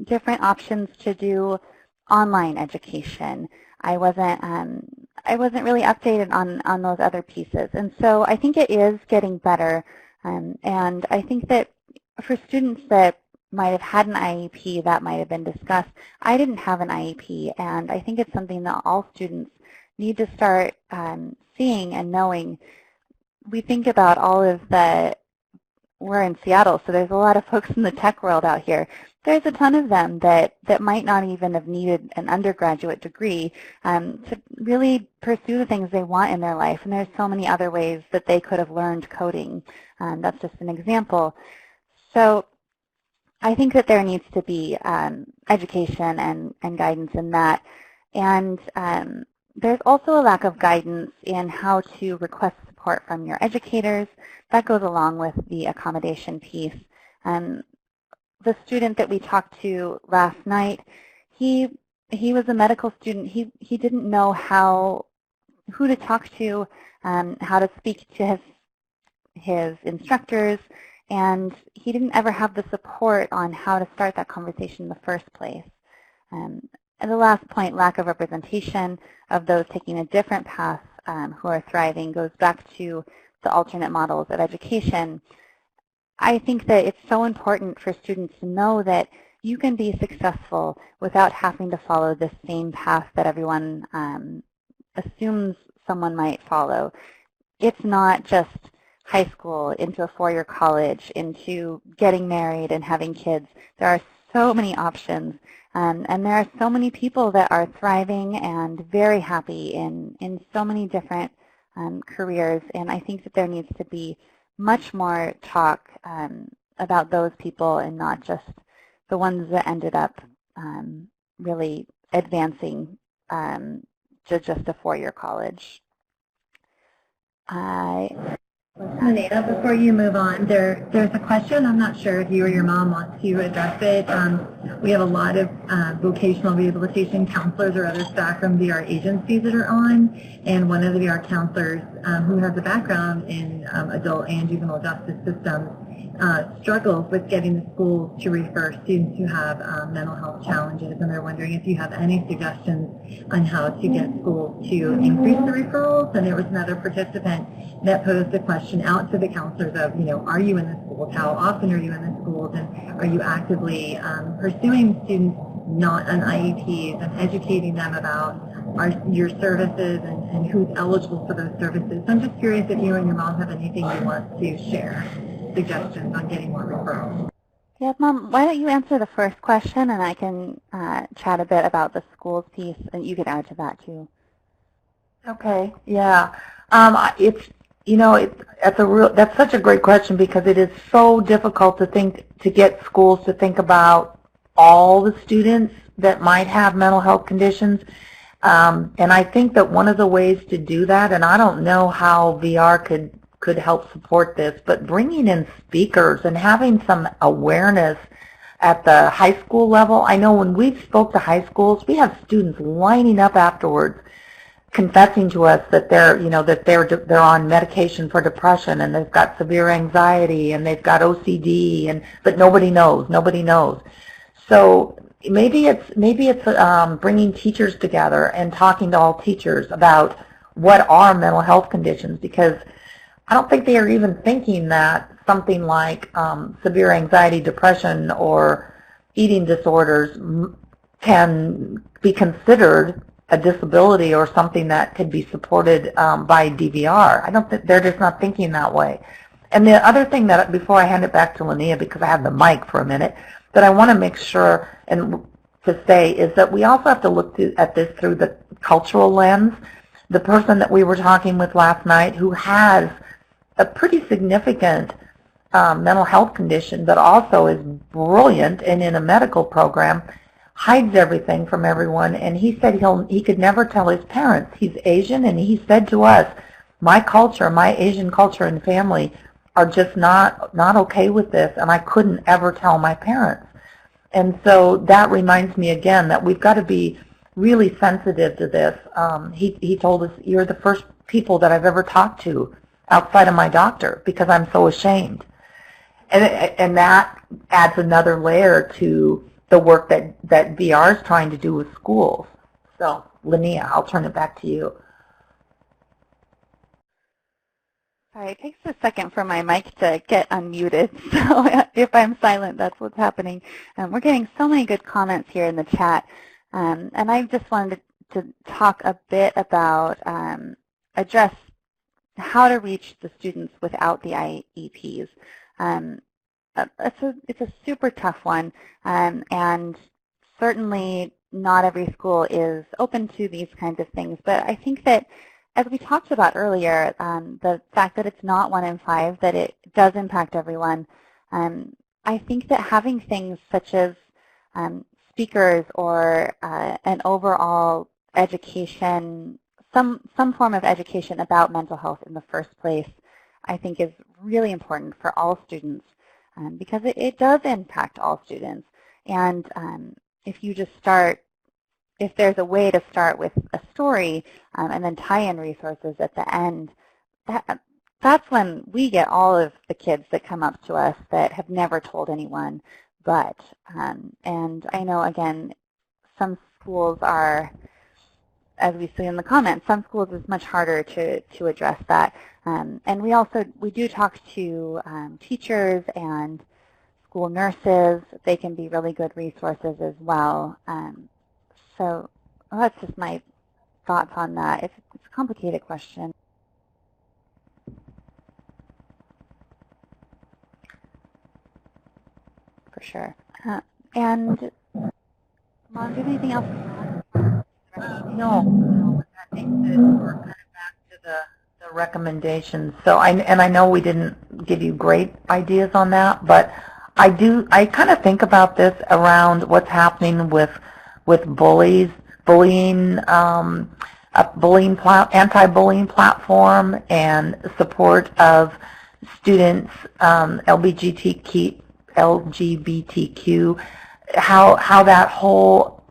different options to do online education. I wasn't really updated on those other pieces. And so I think it is getting better. And I think that for students that might have had an IEP that might have been discussed, I didn't have an IEP. And I think it's something that all students need to start seeing and knowing. We think about all of we're in Seattle, so there's a lot of folks in the tech world out here. There's a ton of them that might not even have needed an undergraduate degree to really pursue the things they want in their life. And there's so many other ways that they could have learned coding. That's just an example. So I think that there needs to be education and guidance in that. And there's also a lack of guidance in how to request support from your educators. That goes along with the accommodation piece. The student that we talked to last night, he was a medical student. He didn't know who to talk to, how to speak to his instructors, and he didn't ever have the support on how to start that conversation in the first place. And the last point, lack of representation of those taking a different path who are thriving, goes back to the alternate models of education. I think that it's so important for students to know that you can be successful without having to follow the same path that everyone assumes someone might follow. It's not just high school into a four-year college, into getting married and having kids. There are so many options, and there are so many people that are thriving and very happy in so many different careers, and I think that there needs to be much more talk about those people and not just the ones that ended up really advancing to just a four-year college. Nada, before you move on, there's a question. I'm not sure if you or your mom want to address it. We have a lot of vocational rehabilitation counselors or other staff from VR agencies that are on, and one of the VR counselors who has a background in adult and juvenile justice systems struggles with getting the schools to refer students who have mental health challenges, and they're wondering if you have any suggestions on how to get schools to increase the referrals. And there was another participant that posed a question out to the counselors of, are you in the schools? How often are you in the schools? And are you actively pursuing students not on IEPs and educating them about your services and who's eligible for those services? So I'm just curious if you and your mom have anything you want to share, suggestions on getting more referrals. Yes, Mom, why don't you answer the first question, and I can chat a bit about the schools piece, and you can add to that too. Okay, yeah. That's such a great question, because it is so difficult to get schools to think about all the students that might have mental health conditions. And I think that one of the ways to do that, and I don't know how VR could help support this, but bringing in speakers and having some awareness at the high school level. I know when we spoke to high schools, we have students lining up afterwards confessing to us that they're on medication for depression, and they've got severe anxiety, and they've got OCD, but nobody knows. So maybe it's bringing teachers together and talking to all teachers about what are mental health conditions, because I don't think they are even thinking that something like severe anxiety, depression, or eating disorders can be considered a disability or something that could be supported by DVR. I don't think they're just not thinking that way. And the other thing that, before I hand it back to Linea, because I have the mic for a minute, that I want to make sure and to say is that we also have to look at this through the cultural lens. The person that we were talking with last night who has a pretty significant mental health condition, but also is brilliant and in a medical program, hides everything from everyone, and he said he could never tell his parents. He's Asian, and he said to us, my culture, my Asian culture and family are just not okay with this, and I couldn't ever tell my parents. And so that reminds me again that we've got to be really sensitive to this. He told us, you're the first people that I've ever talked to outside of my doctor because I'm so ashamed. And that adds another layer to the work that VR is trying to do with schools. So, Linea, I'll turn it back to you. Sorry, it takes a second for my mic to get unmuted, so if I'm silent, that's what's happening. We're getting so many good comments here in the chat, and I just wanted to talk a bit about, address how to reach the students without the IEPs. It's a super tough one, and certainly not every school is open to these kinds of things, but I think that as we talked about earlier, the fact that it's not 1 in 5, that it does impact everyone, I think that having things such as speakers or an overall education, some form of education about mental health in the first place, I think is really important for all students because it does impact all students. And if you just start, if there's a way to start with a story and then tie in resources at the end, that's when we get all of the kids that come up to us that have never told anyone. But, and I know, again, some schools are, as we see in the comments, some schools is much harder to address that. And we do talk to teachers and school nurses. They can be really good resources as well. So that's just my thoughts on that. It's a complicated question. For sure. And Mom, do you have anything else to add? No. I think that we're kind of back to the recommendations. So I know we didn't give you great ideas on that, but I kind of think about this around what's happening with bullying, anti-bullying platform and support of students, LGBTQ, how that whole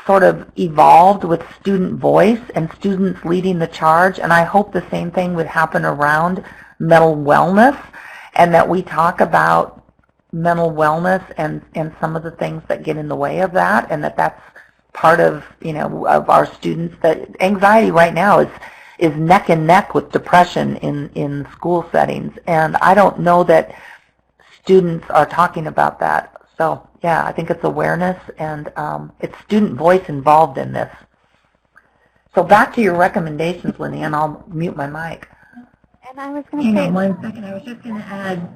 sort of evolved with student voice and students leading the charge. And I hope the same thing would happen around mental wellness, and that we talk about mental wellness and some of the things that get in the way of that, and that's part of, of our students. That anxiety right now is neck and neck with depression in school settings, and I don't know that students are talking about that. So yeah, I think it's awareness, and it's student voice involved in this. So back to your recommendations, Linea, and I'll mute my mic. And I was going to say, hang on 1 second. I was just going to add,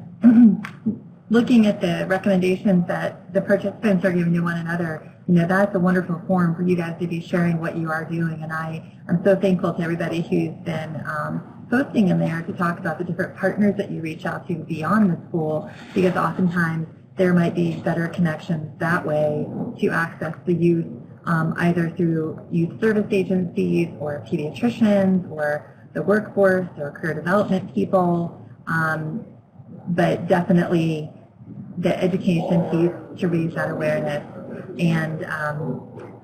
looking at the recommendations that the participants are giving to one another, that's a wonderful forum for you guys to be sharing what you are doing. And I'm so thankful to everybody who's been posting in there to talk about the different partners that you reach out to beyond the school, because oftentimes there might be better connections that way to access the youth, either through youth service agencies or pediatricians or the workforce or career development people, but definitely the education piece to raise that awareness and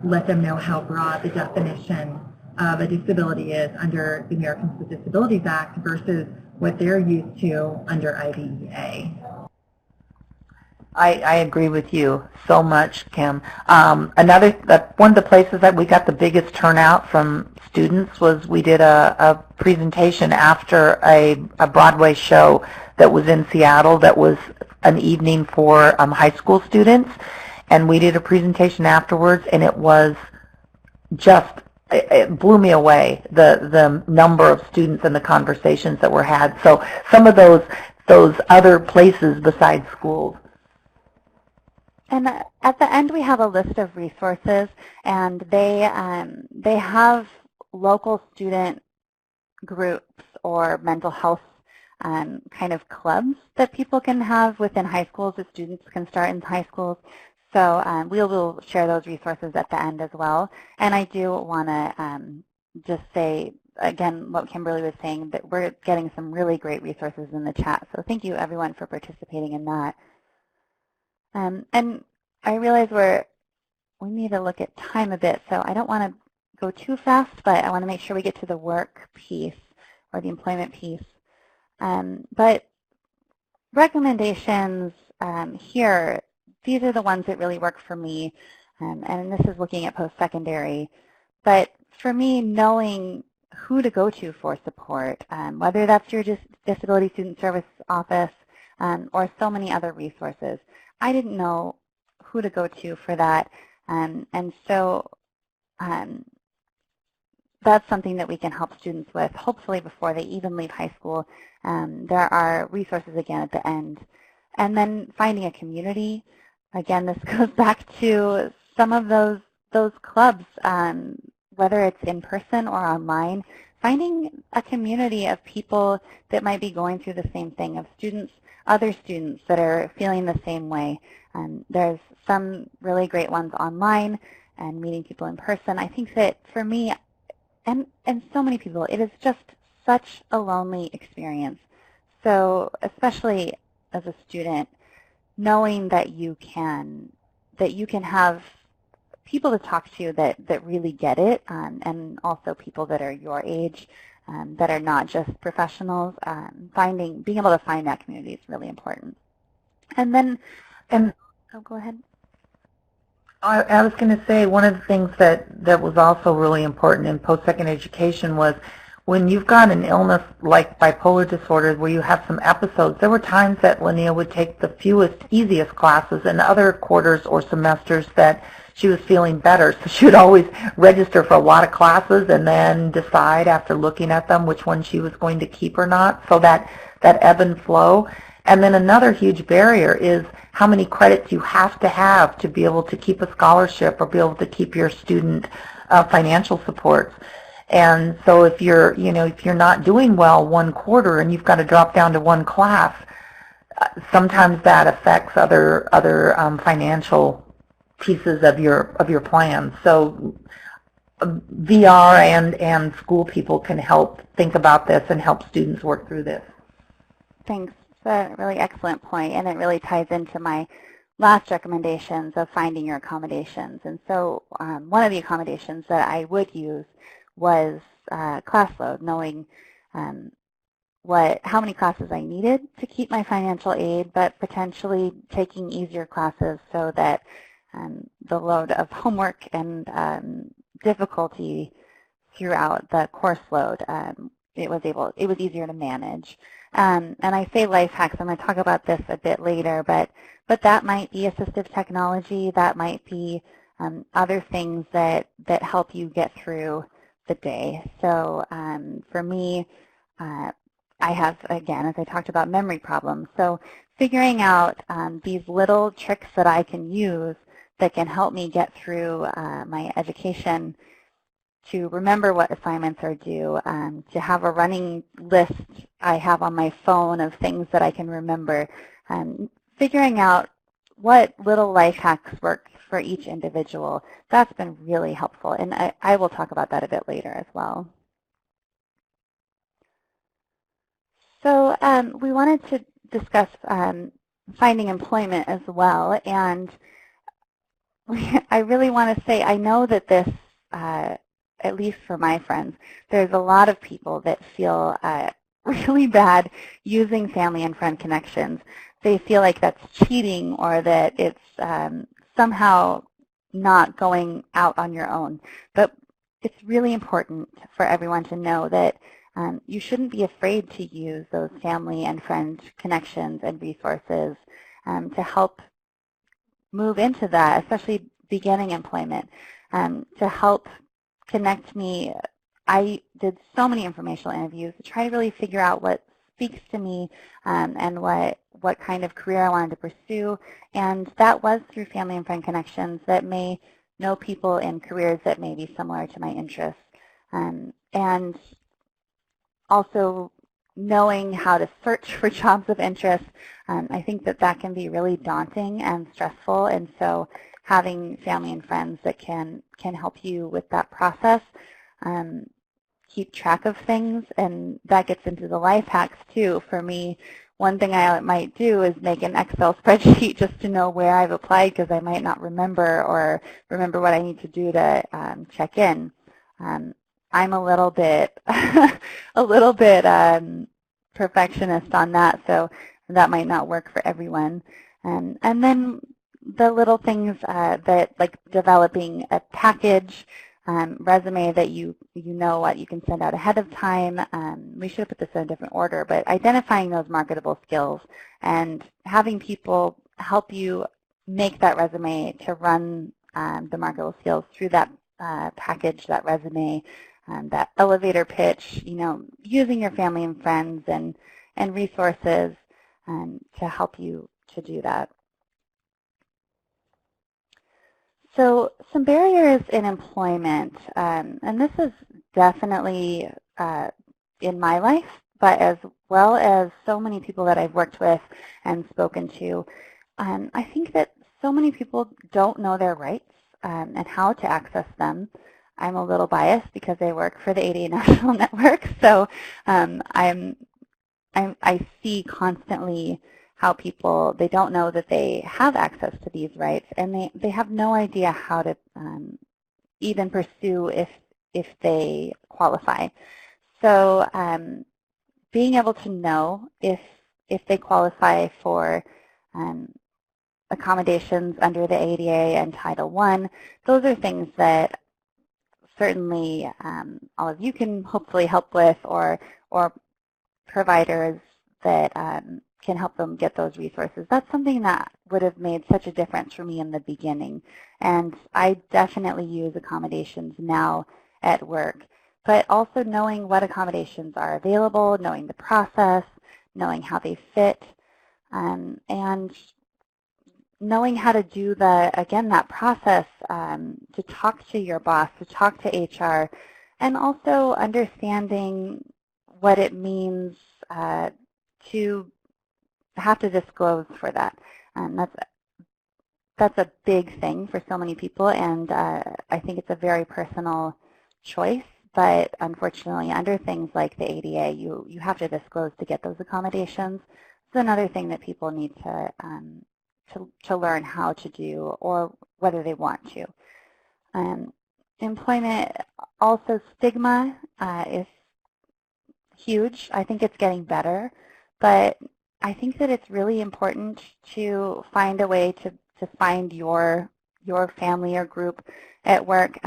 let them know how broad the definition of a disability is under the Americans with Disabilities Act versus what they're used to under IDEA. I agree with you so much, Kim. One of the places that we got the biggest turnout from students was we did a presentation after a Broadway show that was in Seattle that was an evening for high school students, and we did a presentation afterwards, and it was just, it blew me away, the number of students and the conversations that were had. So some of those other places besides schools. And at the end, we have a list of resources, and they have local student groups or mental health kind of clubs that people can have within high schools, that students can start in high schools. So we will share those resources at the end as well. And I do want to just say, again, what Kimberly was saying, that we're getting some really great resources in the chat. So thank you, everyone, for participating in that. And I realize we need to look at time a bit, so I don't want to go too fast, but I want to make sure we get to the work piece or the employment piece. But recommendations here, these are the ones that really work for me, and this is looking at post-secondary. But for me, knowing who to go to for support, whether that's your Disability Student Service office or so many other resources, I didn't know who to go to for that, and so that's something that we can help students with, hopefully before they even leave high school. There are resources again at the end. And then finding a community. Again, this goes back to some of those clubs, whether it's in person or online, finding a community of people that might be going through the same thing, of students, other students that are feeling the same way. There's some really great ones online and meeting people in person. I think that for me, and so many people, it is just such a lonely experience. So especially as a student, knowing that you can have people to talk to that really get it, and also people that are your age, that are not just professionals. Being able to find that community is really important. And then, oh, go ahead. I was going to say, one of the things that was also really important in post-secondary education was when you've got an illness like bipolar disorder where you have some episodes, there were times that Linea would take the fewest, easiest classes, and other quarters or semesters that she was feeling better. So she would always register for a lot of classes and then decide after looking at them which one she was going to keep or not, so that ebb and flow. And then another huge barrier is how many credits you have to be able to keep a scholarship or be able to keep your student financial supports. And so if you're not doing well one quarter and you've got to drop down to one class, sometimes that affects other financial pieces of your plan. So VR and school people can help think about this and help students work through this. Thanks. That's a really excellent point, and it really ties into my last recommendations of finding your accommodations. And so one of the accommodations that I would use was class load, knowing how many classes I needed to keep my financial aid, but potentially taking easier classes so that the load of homework and difficulty throughout the course load, it was easier to manage. And I say life hacks. I'm going to talk about this a bit later, but that might be assistive technology. That might be other things that help you get through the day. So for me, I have, again, as I talked about, memory problems. So figuring out these little tricks that I can use that can help me get through my education, to remember what assignments are due, to have a running list I have on my phone of things that I can remember, figuring out what little life hacks work for each individual. That's been really helpful, and I will talk about that a bit later as well. So we wanted to discuss finding employment as well, and I really want to say, I know that this, at least for my friends, there's a lot of people that feel really bad using family and friend connections. they feel like that's cheating or that it's somehow not going out on your own. But it's really important for everyone to know that you shouldn't be afraid to use those family and friend connections and resources to help move into that, especially beginning employment, to help connect me. I did so many informational interviews to try to really figure out what speaks to me and what kind of career I wanted to pursue, and that was through family and friend connections that may know people in careers that may be similar to my interests, and also knowing how to search for jobs of interest. I think that that can be really daunting and stressful, and so having family and friends that can help you with that process, keep track of things, and that gets into the life hacks too. For me, one thing I might do is make an Excel spreadsheet just to know where I've applied, because I might not remember or remember what I need to do to check in. I'm a little bit perfectionist on that, so that might not work for everyone. And then the little things that, like developing a package, resume that you know what you can send out ahead of time. We should have put this in a different order, but identifying those marketable skills and having people help you make that resume to run the marketable skills through that package, that resume, that elevator pitch, using your family and friends and resources to help you to do that. So some barriers in employment, and this is definitely in my life, but as well as so many people that I've worked with and spoken to, I think that so many people don't know their rights and how to access them. I'm a little biased because I work for the ADA National Network, so I see constantly how people, they don't know that they have access to these rights, and they have no idea how to even pursue if they qualify. So being able to know if they qualify for accommodations under the ADA and Title I, those are things that certainly all of you can hopefully help with, or providers that can help them get those resources. That's something that would have made such a difference for me in the beginning. And I definitely use accommodations now at work, but also knowing what accommodations are available, knowing the process, knowing how they fit, and knowing how to do that process to talk to your boss, to talk to HR, and also understanding what it means to have to disclose for that. That's a big thing for so many people, and I think it's a very personal choice. But unfortunately, under things like the ADA, you have to disclose to get those accommodations. It's another thing that people need to learn how to do, or whether they want to. Employment, also stigma is huge. I think it's getting better, but I think that it's really important to find a way to find your family or group at work.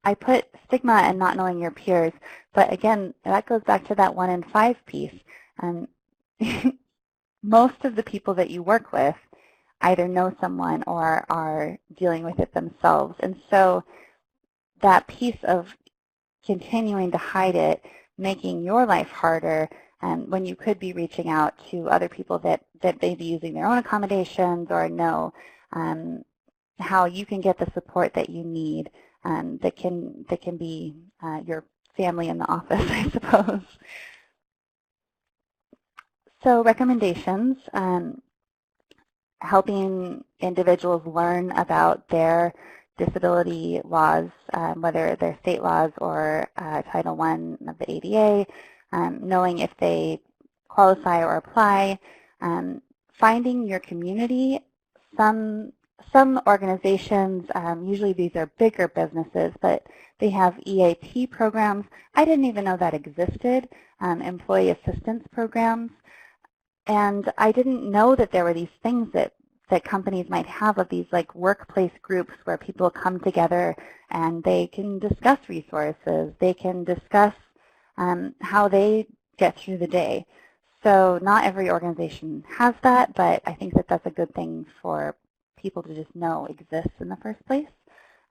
I put stigma and not knowing your peers, but again, that goes back to that 1 in 5 piece. Most of the people that you work with either know someone or are dealing with it themselves, and so that piece of continuing to hide it, making your life harder, when you could be reaching out to other people that may be using their own accommodations, or know how you can get the support that you need, that can be your family in the office, I suppose. So recommendations, helping individuals learn about their disability laws, whether they're state laws or Title I of the ADA, knowing if they qualify or apply, finding your community. Some organizations, usually these are bigger businesses, but they have EAP programs. I didn't even know that existed, employee assistance programs. And I didn't know that there were these things that companies might have, of these like workplace groups where people come together and they can discuss resources, they can discuss how they get through the day. So not every organization has that, but I think that that's a good thing for people to just know exists in the first place.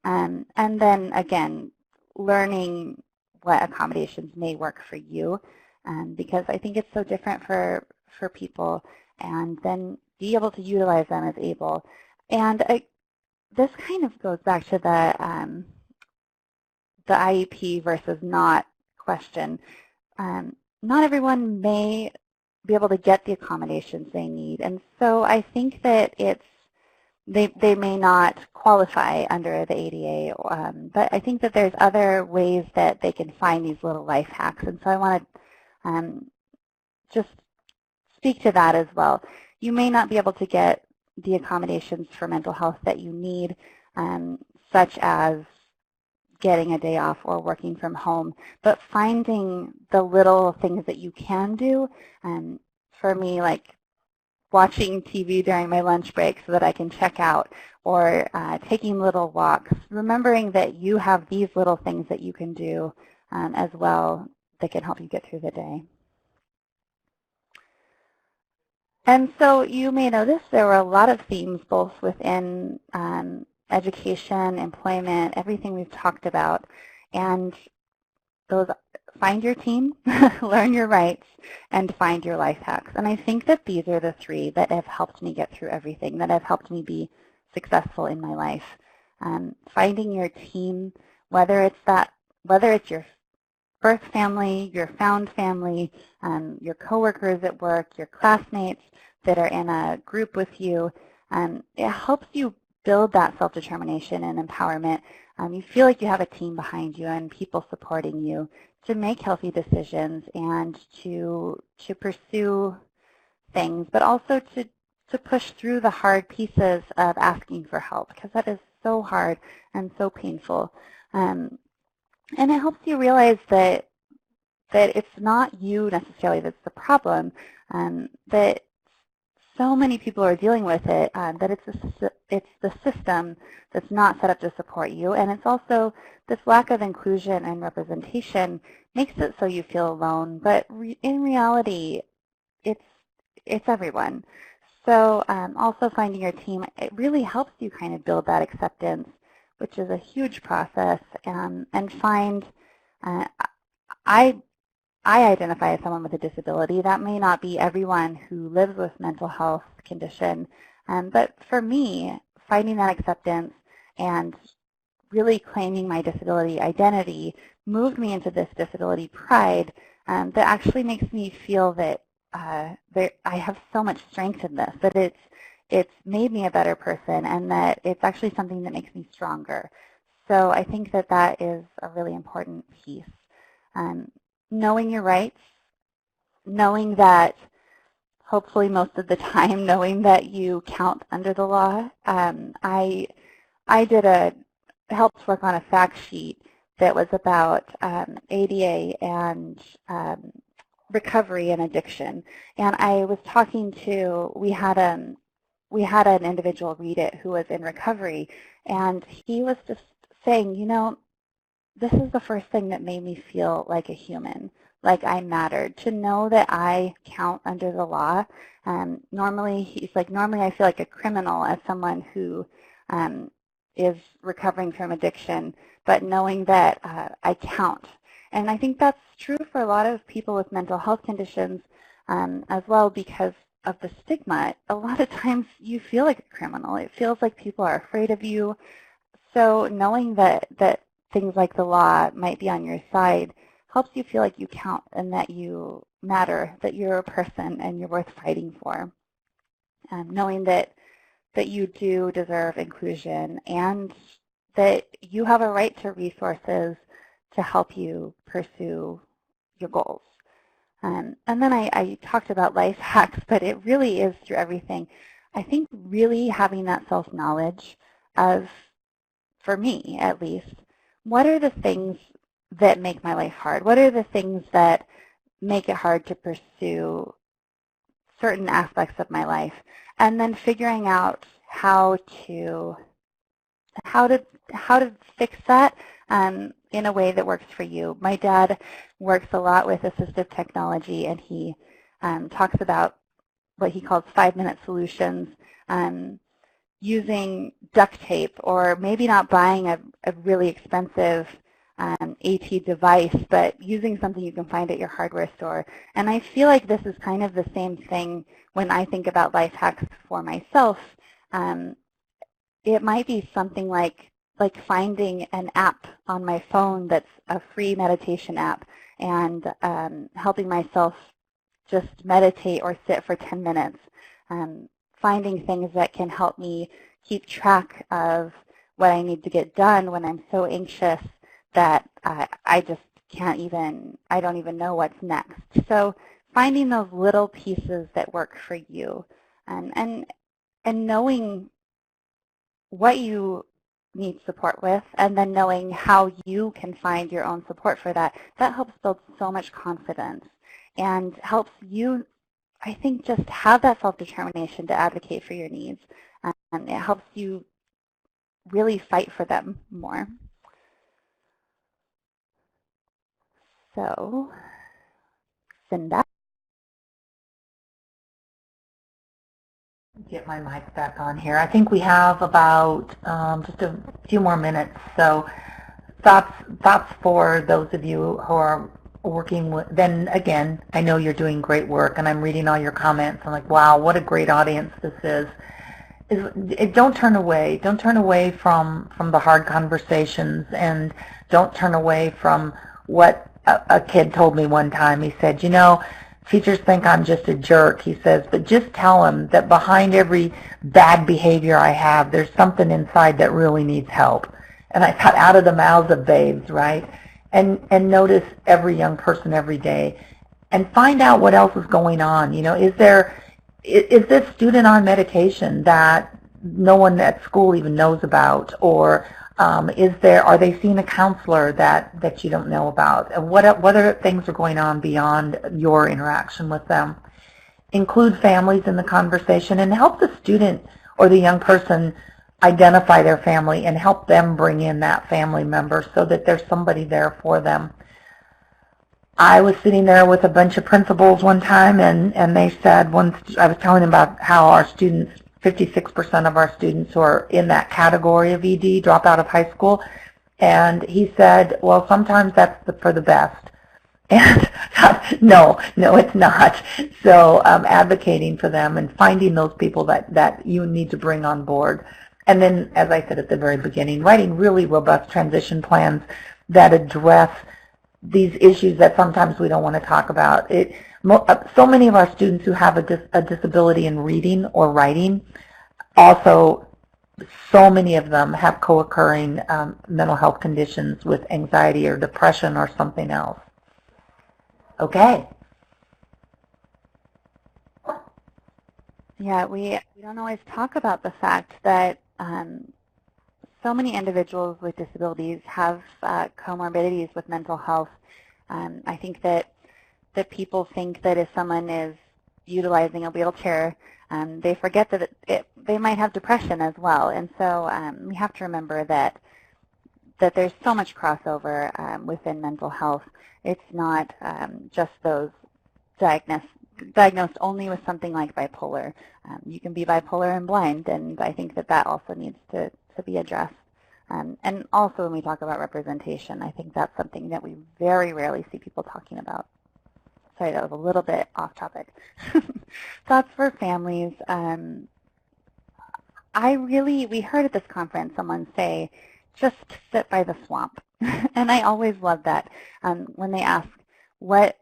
And then again, learning what accommodations may work for you, because I think it's so different for people, and then be able to utilize them as able. And this kind of goes back to the IEP versus not question. Not everyone may be able to get the accommodations they need, and so I think that they may not qualify under the ADA, but I think that there's other ways that they can find these little life hacks, and so I want to just speak to that as well. You may not be able to get the accommodations for mental health that you need, such as getting a day off or working from home, but finding the little things that you can do. For me, like watching TV during my lunch break so that I can check out, or taking little walks, remembering that you have these little things that you can do as well that can help you get through the day. And so you may notice there were a lot of themes both within education, employment, everything we've talked about. And those: find your team, learn your rights, and find your life hacks. And I think that these are the three that have helped me get through everything, that have helped me be successful in my life. Finding your team, whether it's your birth family, your found family, your coworkers at work, your classmates that are in a group with you. It helps you build that self-determination and empowerment. You feel like you have a team behind you and people supporting you to make healthy decisions and to pursue things, but also to push through the hard pieces of asking for help, because that is so hard and so painful. And it helps you realize that it's not you necessarily that's the problem, that so many people are dealing with it, that it's the system that's not set up to support you, and it's also this lack of inclusion and representation makes it so you feel alone, but in reality, it's everyone. So also finding your team, it really helps you kind of build that acceptance, which is a huge process, and find, I identify as someone with a disability. That may not be everyone who lives with mental health condition, but for me, finding that acceptance and really claiming my disability identity moved me into this disability pride that actually makes me feel that I have so much strength in this, that it's made me a better person, and that it's actually something that makes me stronger. So I think that that is a really important piece. Knowing your rights, knowing that, hopefully most of the time, knowing that you count under the law. I helped work on a fact sheet that was about ADA and recovery and addiction. And I was talking to, we had an individual read it who was in recovery, and he was just saying, you know, this is the first thing that made me feel like a human, like I mattered, to know that I count under the law. Normally, he's like, normally I feel like a criminal as someone who is recovering from addiction, but knowing that I count. And I think that's true for a lot of people with mental health conditions as well, because of the stigma. A lot of times you feel like a criminal. It feels like people are afraid of you. So knowing that things like the law might be on your side helps you feel like you count and that you matter, that you're a person and you're worth fighting for. Knowing that you do deserve inclusion and that you have a right to resources to help you pursue your goals. And then I talked about life hacks, but it really is through everything. I think really having that self-knowledge of, for me at least, what are the things that make my life hard? What are the things that make it hard to pursue certain aspects of my life, and then figuring out how to fix that in a way that works for you. My dad works a lot with assistive technology, and he talks about what he calls 5-minute solutions, using duct tape, or maybe not buying a really expensive AT device, but using something you can find at your hardware store. And I feel like this is kind of the same thing when I think about life hacks for myself. It might be something like finding an app on my phone that's a free meditation app, and helping myself just meditate or sit for 10 minutes. Finding things that can help me keep track of what I need to get done when I'm so anxious that I just can't even, I don't even know what's next. So finding those little pieces that work for you, and knowing what you need support with, and then knowing how you can find your own support for that, that helps build so much confidence and helps you, I think, just have that self-determination to advocate for your needs. And it helps you really fight for them more. So, Cinda. Get my mic back on here. I think we have about just a few more minutes. So thoughts for those of you who are working with, then again, I know you're doing great work, and I'm reading all your comments. I'm like, wow, what a great audience this is. Don't turn away. Don't turn away from the hard conversations, and don't turn away from what a kid told me one time. He said, you know, teachers think I'm just a jerk, he says, but just tell them that behind every bad behavior I have, there's something inside that really needs help. And I thought, out of the mouths of babes, right? And notice every young person every day, and find out what else is going on. You know, is this student on medication that no one at school even knows about, or are they seeing a counselor that you don't know about? And what other things are going on beyond your interaction with them? Include families in the conversation, and help the student or the young person identify their family, and help them bring in that family member so that there's somebody there for them. I was sitting there with a bunch of principals one time, and they said, I was telling them about how our students, 56% of our students who are in that category of ED drop out of high school, and he said, well, sometimes that's for the best. And no, it's not. So advocating for them and finding those people that you need to bring on board. And then, as I said at the very beginning, writing really robust transition plans that address these issues that sometimes we don't want to talk about. So many of our students who have a disability in reading or writing, also so many of them have co-occurring mental health conditions with anxiety or depression or something else. Okay. Yeah, we don't always talk about the fact that so many individuals with disabilities have comorbidities with mental health. I think that people think that if someone is utilizing a wheelchair, they forget that they might have depression as well. And so we have to remember that there's so much crossover within mental health. It's not just those diagnosed only with something like bipolar. You can be bipolar and blind, and I think that also needs to be addressed. And also when we talk about representation, I think that's something that we very rarely see people talking about. Sorry, that was a little bit off topic. Thoughts for families. We heard at this conference someone say, just sit by the swamp. And I always love that when they ask, what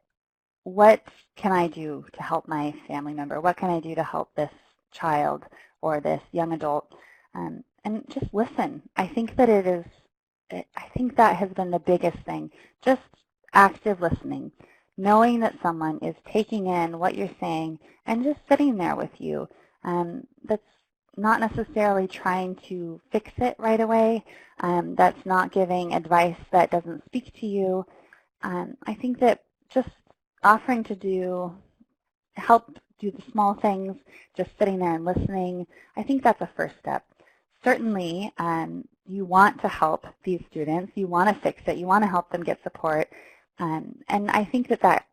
can I do to help my family member? What can I do to help this child or this young adult? And just listen. I think that has been the biggest thing. Just active listening, knowing that someone is taking in what you're saying and just sitting there with you. That's not necessarily trying to fix it right away. That's not giving advice that doesn't speak to you. I think that just offering to help do the small things, just sitting there and listening, I think that's a first step. Certainly, you want to help these students. You want to fix it. You want to help them get support. And I think that that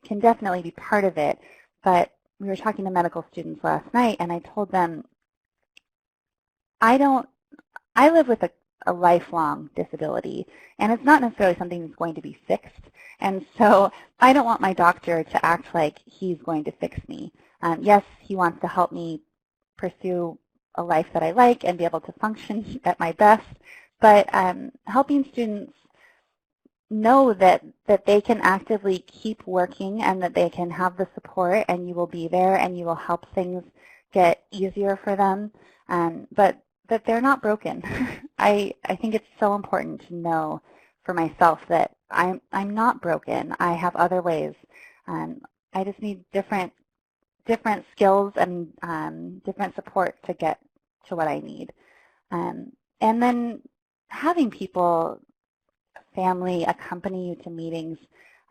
can definitely be part of it. But we were talking to medical students last night, and I told them, I live with a lifelong disability, and it's not necessarily something that's going to be fixed. And so I don't want my doctor to act like he's going to fix me. Yes, he wants to help me pursue a life that I like and be able to function at my best, but helping students know that they can actively keep working and that they can have the support, and you will be there and you will help things get easier for them, but that they're not broken. I think it's so important to know for myself that I'm not broken. I have other ways. I just need different skills and different support to get to what I need. And then having people, family, accompany you to meetings,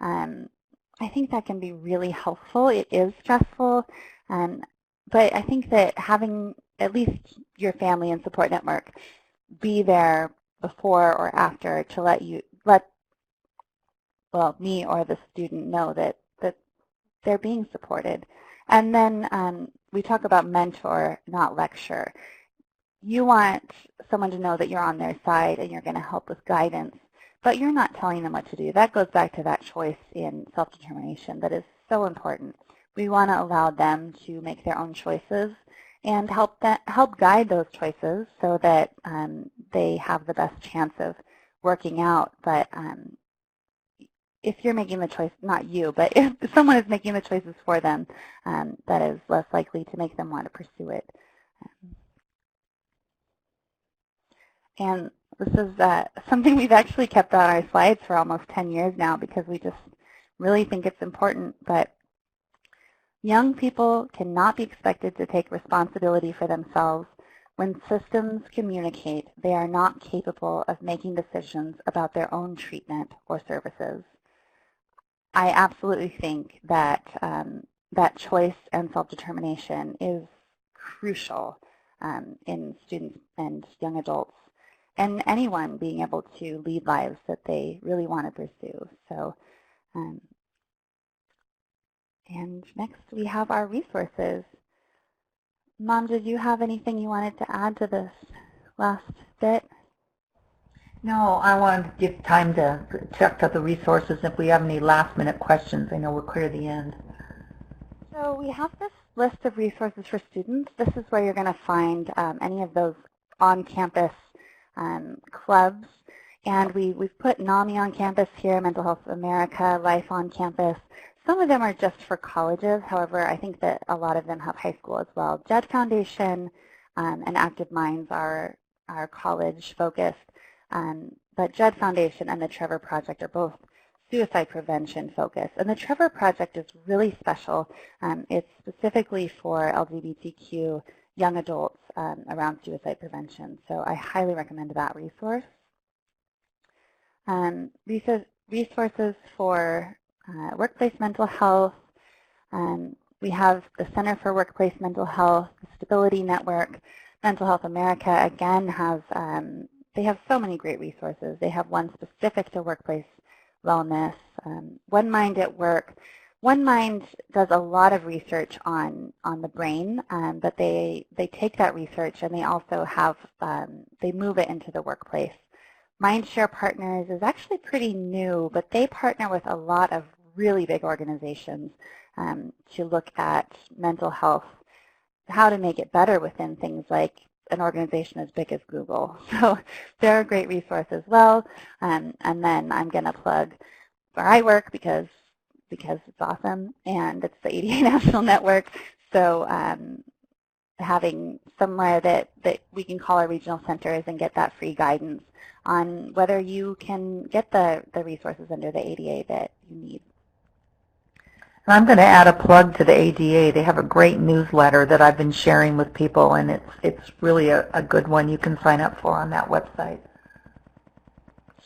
I think that can be really helpful. It is stressful, but I think that having at least your family and support network be there before or after to let me or the student know that they're being supported. And then we talk about mentor, not lecture. You want someone to know that you're on their side and you're going to help with guidance, but you're not telling them what to do. That goes back to that choice in self-determination that is so important. We want to allow them to make their own choices and help guide those choices so that they have the best chance of working out. But if you're making the choice, not you, but if someone is making the choices for them, that is less likely to make them want to pursue it. And this is something we've actually kept on our slides for almost 10 years now because we just really think it's important. But young people cannot be expected to take responsibility for themselves. When systems communicate, they are not capable of making decisions about their own treatment or services. I absolutely think that that choice and self-determination is crucial in students and young adults, and anyone being able to lead lives that they really want to pursue. So, and next we have our resources. Mom, did you have anything you wanted to add to this last bit? No, I wanted to give time to check out the resources if we have any last-minute questions. I know we're clear at the end. So we have this list of resources for students. This is where you're going to find any of those on-campus clubs. And we've put NAMI on campus here, Mental Health America, Life on Campus. Some of them are just for colleges. However, I think that a lot of them have high school as well. JED Foundation and Active Minds are college-focused. But JED Foundation and the Trevor Project are both suicide prevention focused. And the Trevor Project is really special. It's specifically for LGBTQ young adults around suicide prevention. So I highly recommend that resource. Resources for workplace mental health. We have the Center for Workplace Mental Health, the Stability Network. Mental Health America, again, has they have so many great resources. They have one specific to workplace wellness. One Mind at Work. One Mind does a lot of research on the brain, but they take that research and they also have, they move it into the workplace. Mindshare Partners is actually pretty new, but they partner with a lot of really big organizations to look at mental health, how to make it better within things like an organization as big as Google. So they're a great resource as well. And then I'm going to plug where I work because it's awesome, and it's the ADA National Network. So having somewhere that we can call our regional centers and get that free guidance on whether you can get the resources under the ADA that you need. I'm going to add a plug to the ADA. They have a great newsletter that I've been sharing with people, and it's really a good one you can sign up for on that website.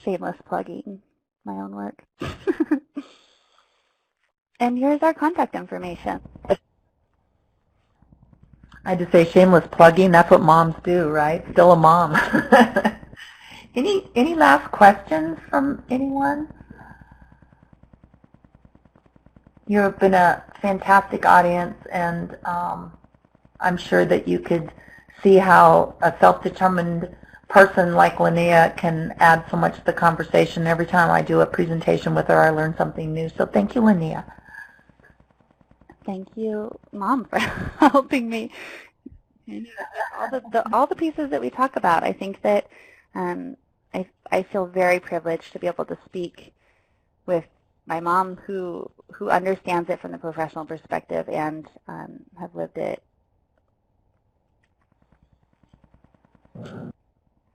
Shameless plugging my own work. And here's our contact information. I had to say shameless plugging. That's what moms do, right? Still a mom. Any last questions from anyone? You have been a fantastic audience, and I'm sure that you could see how a self-determined person like Linea can add so much to the conversation. Every time I do a presentation with her, I learn something new. So thank you, Linea. Thank you, Mom, for helping me. All the pieces that we talk about, I think that I feel very privileged to be able to speak with my mom who understands it from the professional perspective and have lived it.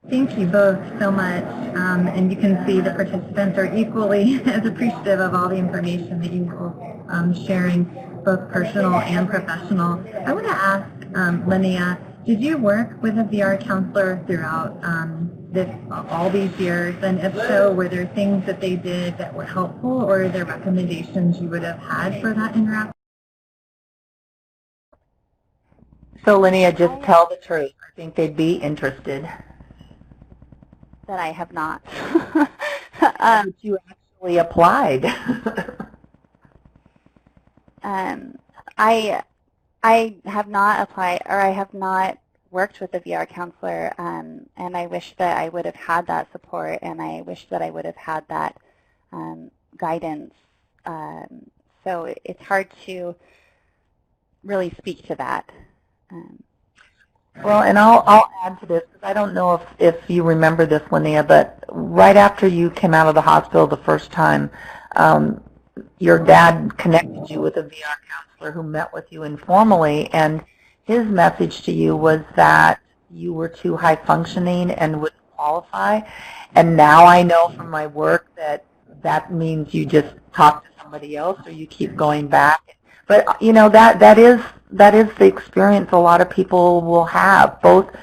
Thank you both so much, and you can see the participants are equally as appreciative of all the information that you are sharing, both personal and professional. I want to ask Linea, did you work with a VR counselor throughout all these years, and if so, were there things that they did that were helpful, or are there recommendations you would have had for that interaction? So Linea, just tell the truth. I think they'd be interested. That I have not. But you actually applied. I have not applied, or I have not worked with a VR counselor, and I wish that I would have had that support, and I wish that I would have had that guidance. So it's hard to really speak to that. Well, and I'll add to this, because I don't know if you remember this, Linea, but right after you came out of the hospital the first time, your dad connected you with a VR counselor who met with you informally, and his message to you was that you were too high functioning and wouldn't qualify. And now I know from my work that that means you just talk to somebody else or you keep going back. But you know, that is the experience a lot of people will have. Both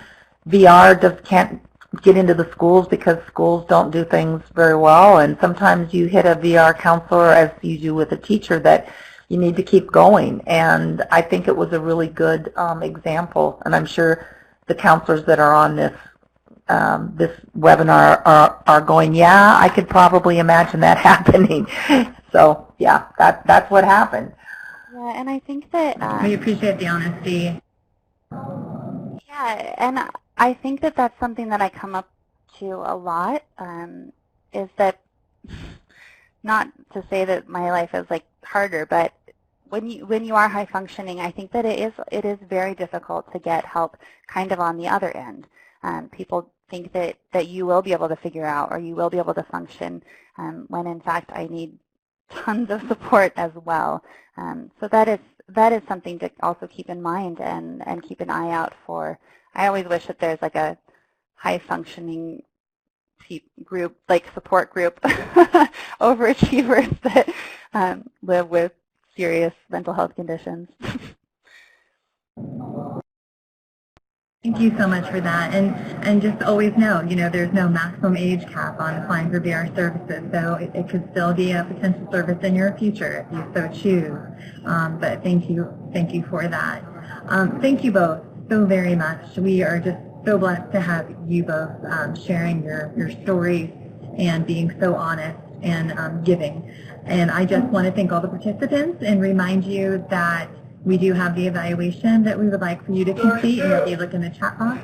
VR just can't get into the schools because schools don't do things very well, and sometimes you hit a VR counselor, as you do with a teacher, that you need to keep going. And I think it was a really good example, and I'm sure the counselors that are on this this webinar are going, yeah, I could probably imagine that happening. So yeah, that's what happened. Yeah, and I think that We appreciate the honesty. yeah, and I think that that's something that I come up to a lot, is that, not to say that my life is like harder, but when you are high functioning, I think that it is very difficult to get help kind of on the other end. People think that you will be able to figure out, or you will be able to function, when in fact I need tons of support as well. So that is something to also keep in mind and keep an eye out for. I always wish that there's like a high functioning group, like support group, overachievers that live with serious mental health conditions. Thank you so much for that, and just always know, there's no maximum age cap on applying for VR services, so it could still be a potential service in your future if you so choose. But thank you for that. Thank you both so very much. We are just so blessed to have you both sharing your stories and being so honest and giving. And I just want to thank all the participants and remind you that we do have the evaluation that we would like for you to complete, and if you look in the chat box,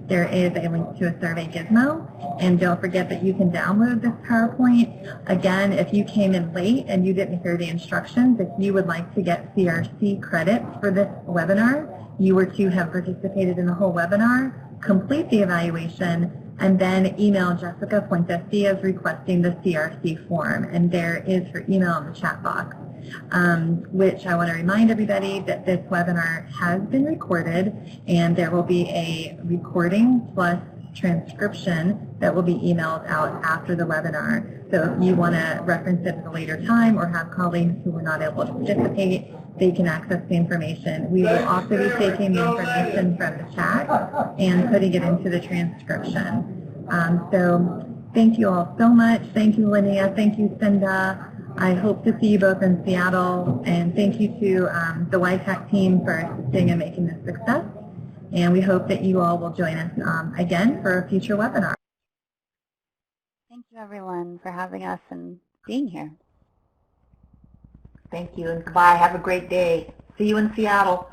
there is a link to a survey gizmo. And don't forget that you can download this PowerPoint. Again, if you came in late and you didn't hear the instructions, if you would like to get CRC credits for this webinar, you were to have participated in the whole webinar, complete the evaluation, and then email Jessica Fuentes-Diaz requesting the CRC form. And there is her email in the chat box. Which I want to remind everybody that this webinar has been recorded, and there will be a recording plus transcription that will be emailed out after the webinar. So if you want to reference it at a later time or have colleagues who were not able to participate, they can access the information. We will also be taking the information from the chat and putting it into the transcription. So thank you all so much. Thank you, Linea. Thank you, Cinda. I hope to see you both in Seattle, and thank you to the YTAC team for assisting and making this success. And we hope that you all will join us again for a future webinar. Thank you, everyone, for having us and being here. Thank you, and goodbye. Have a great day. See you in Seattle.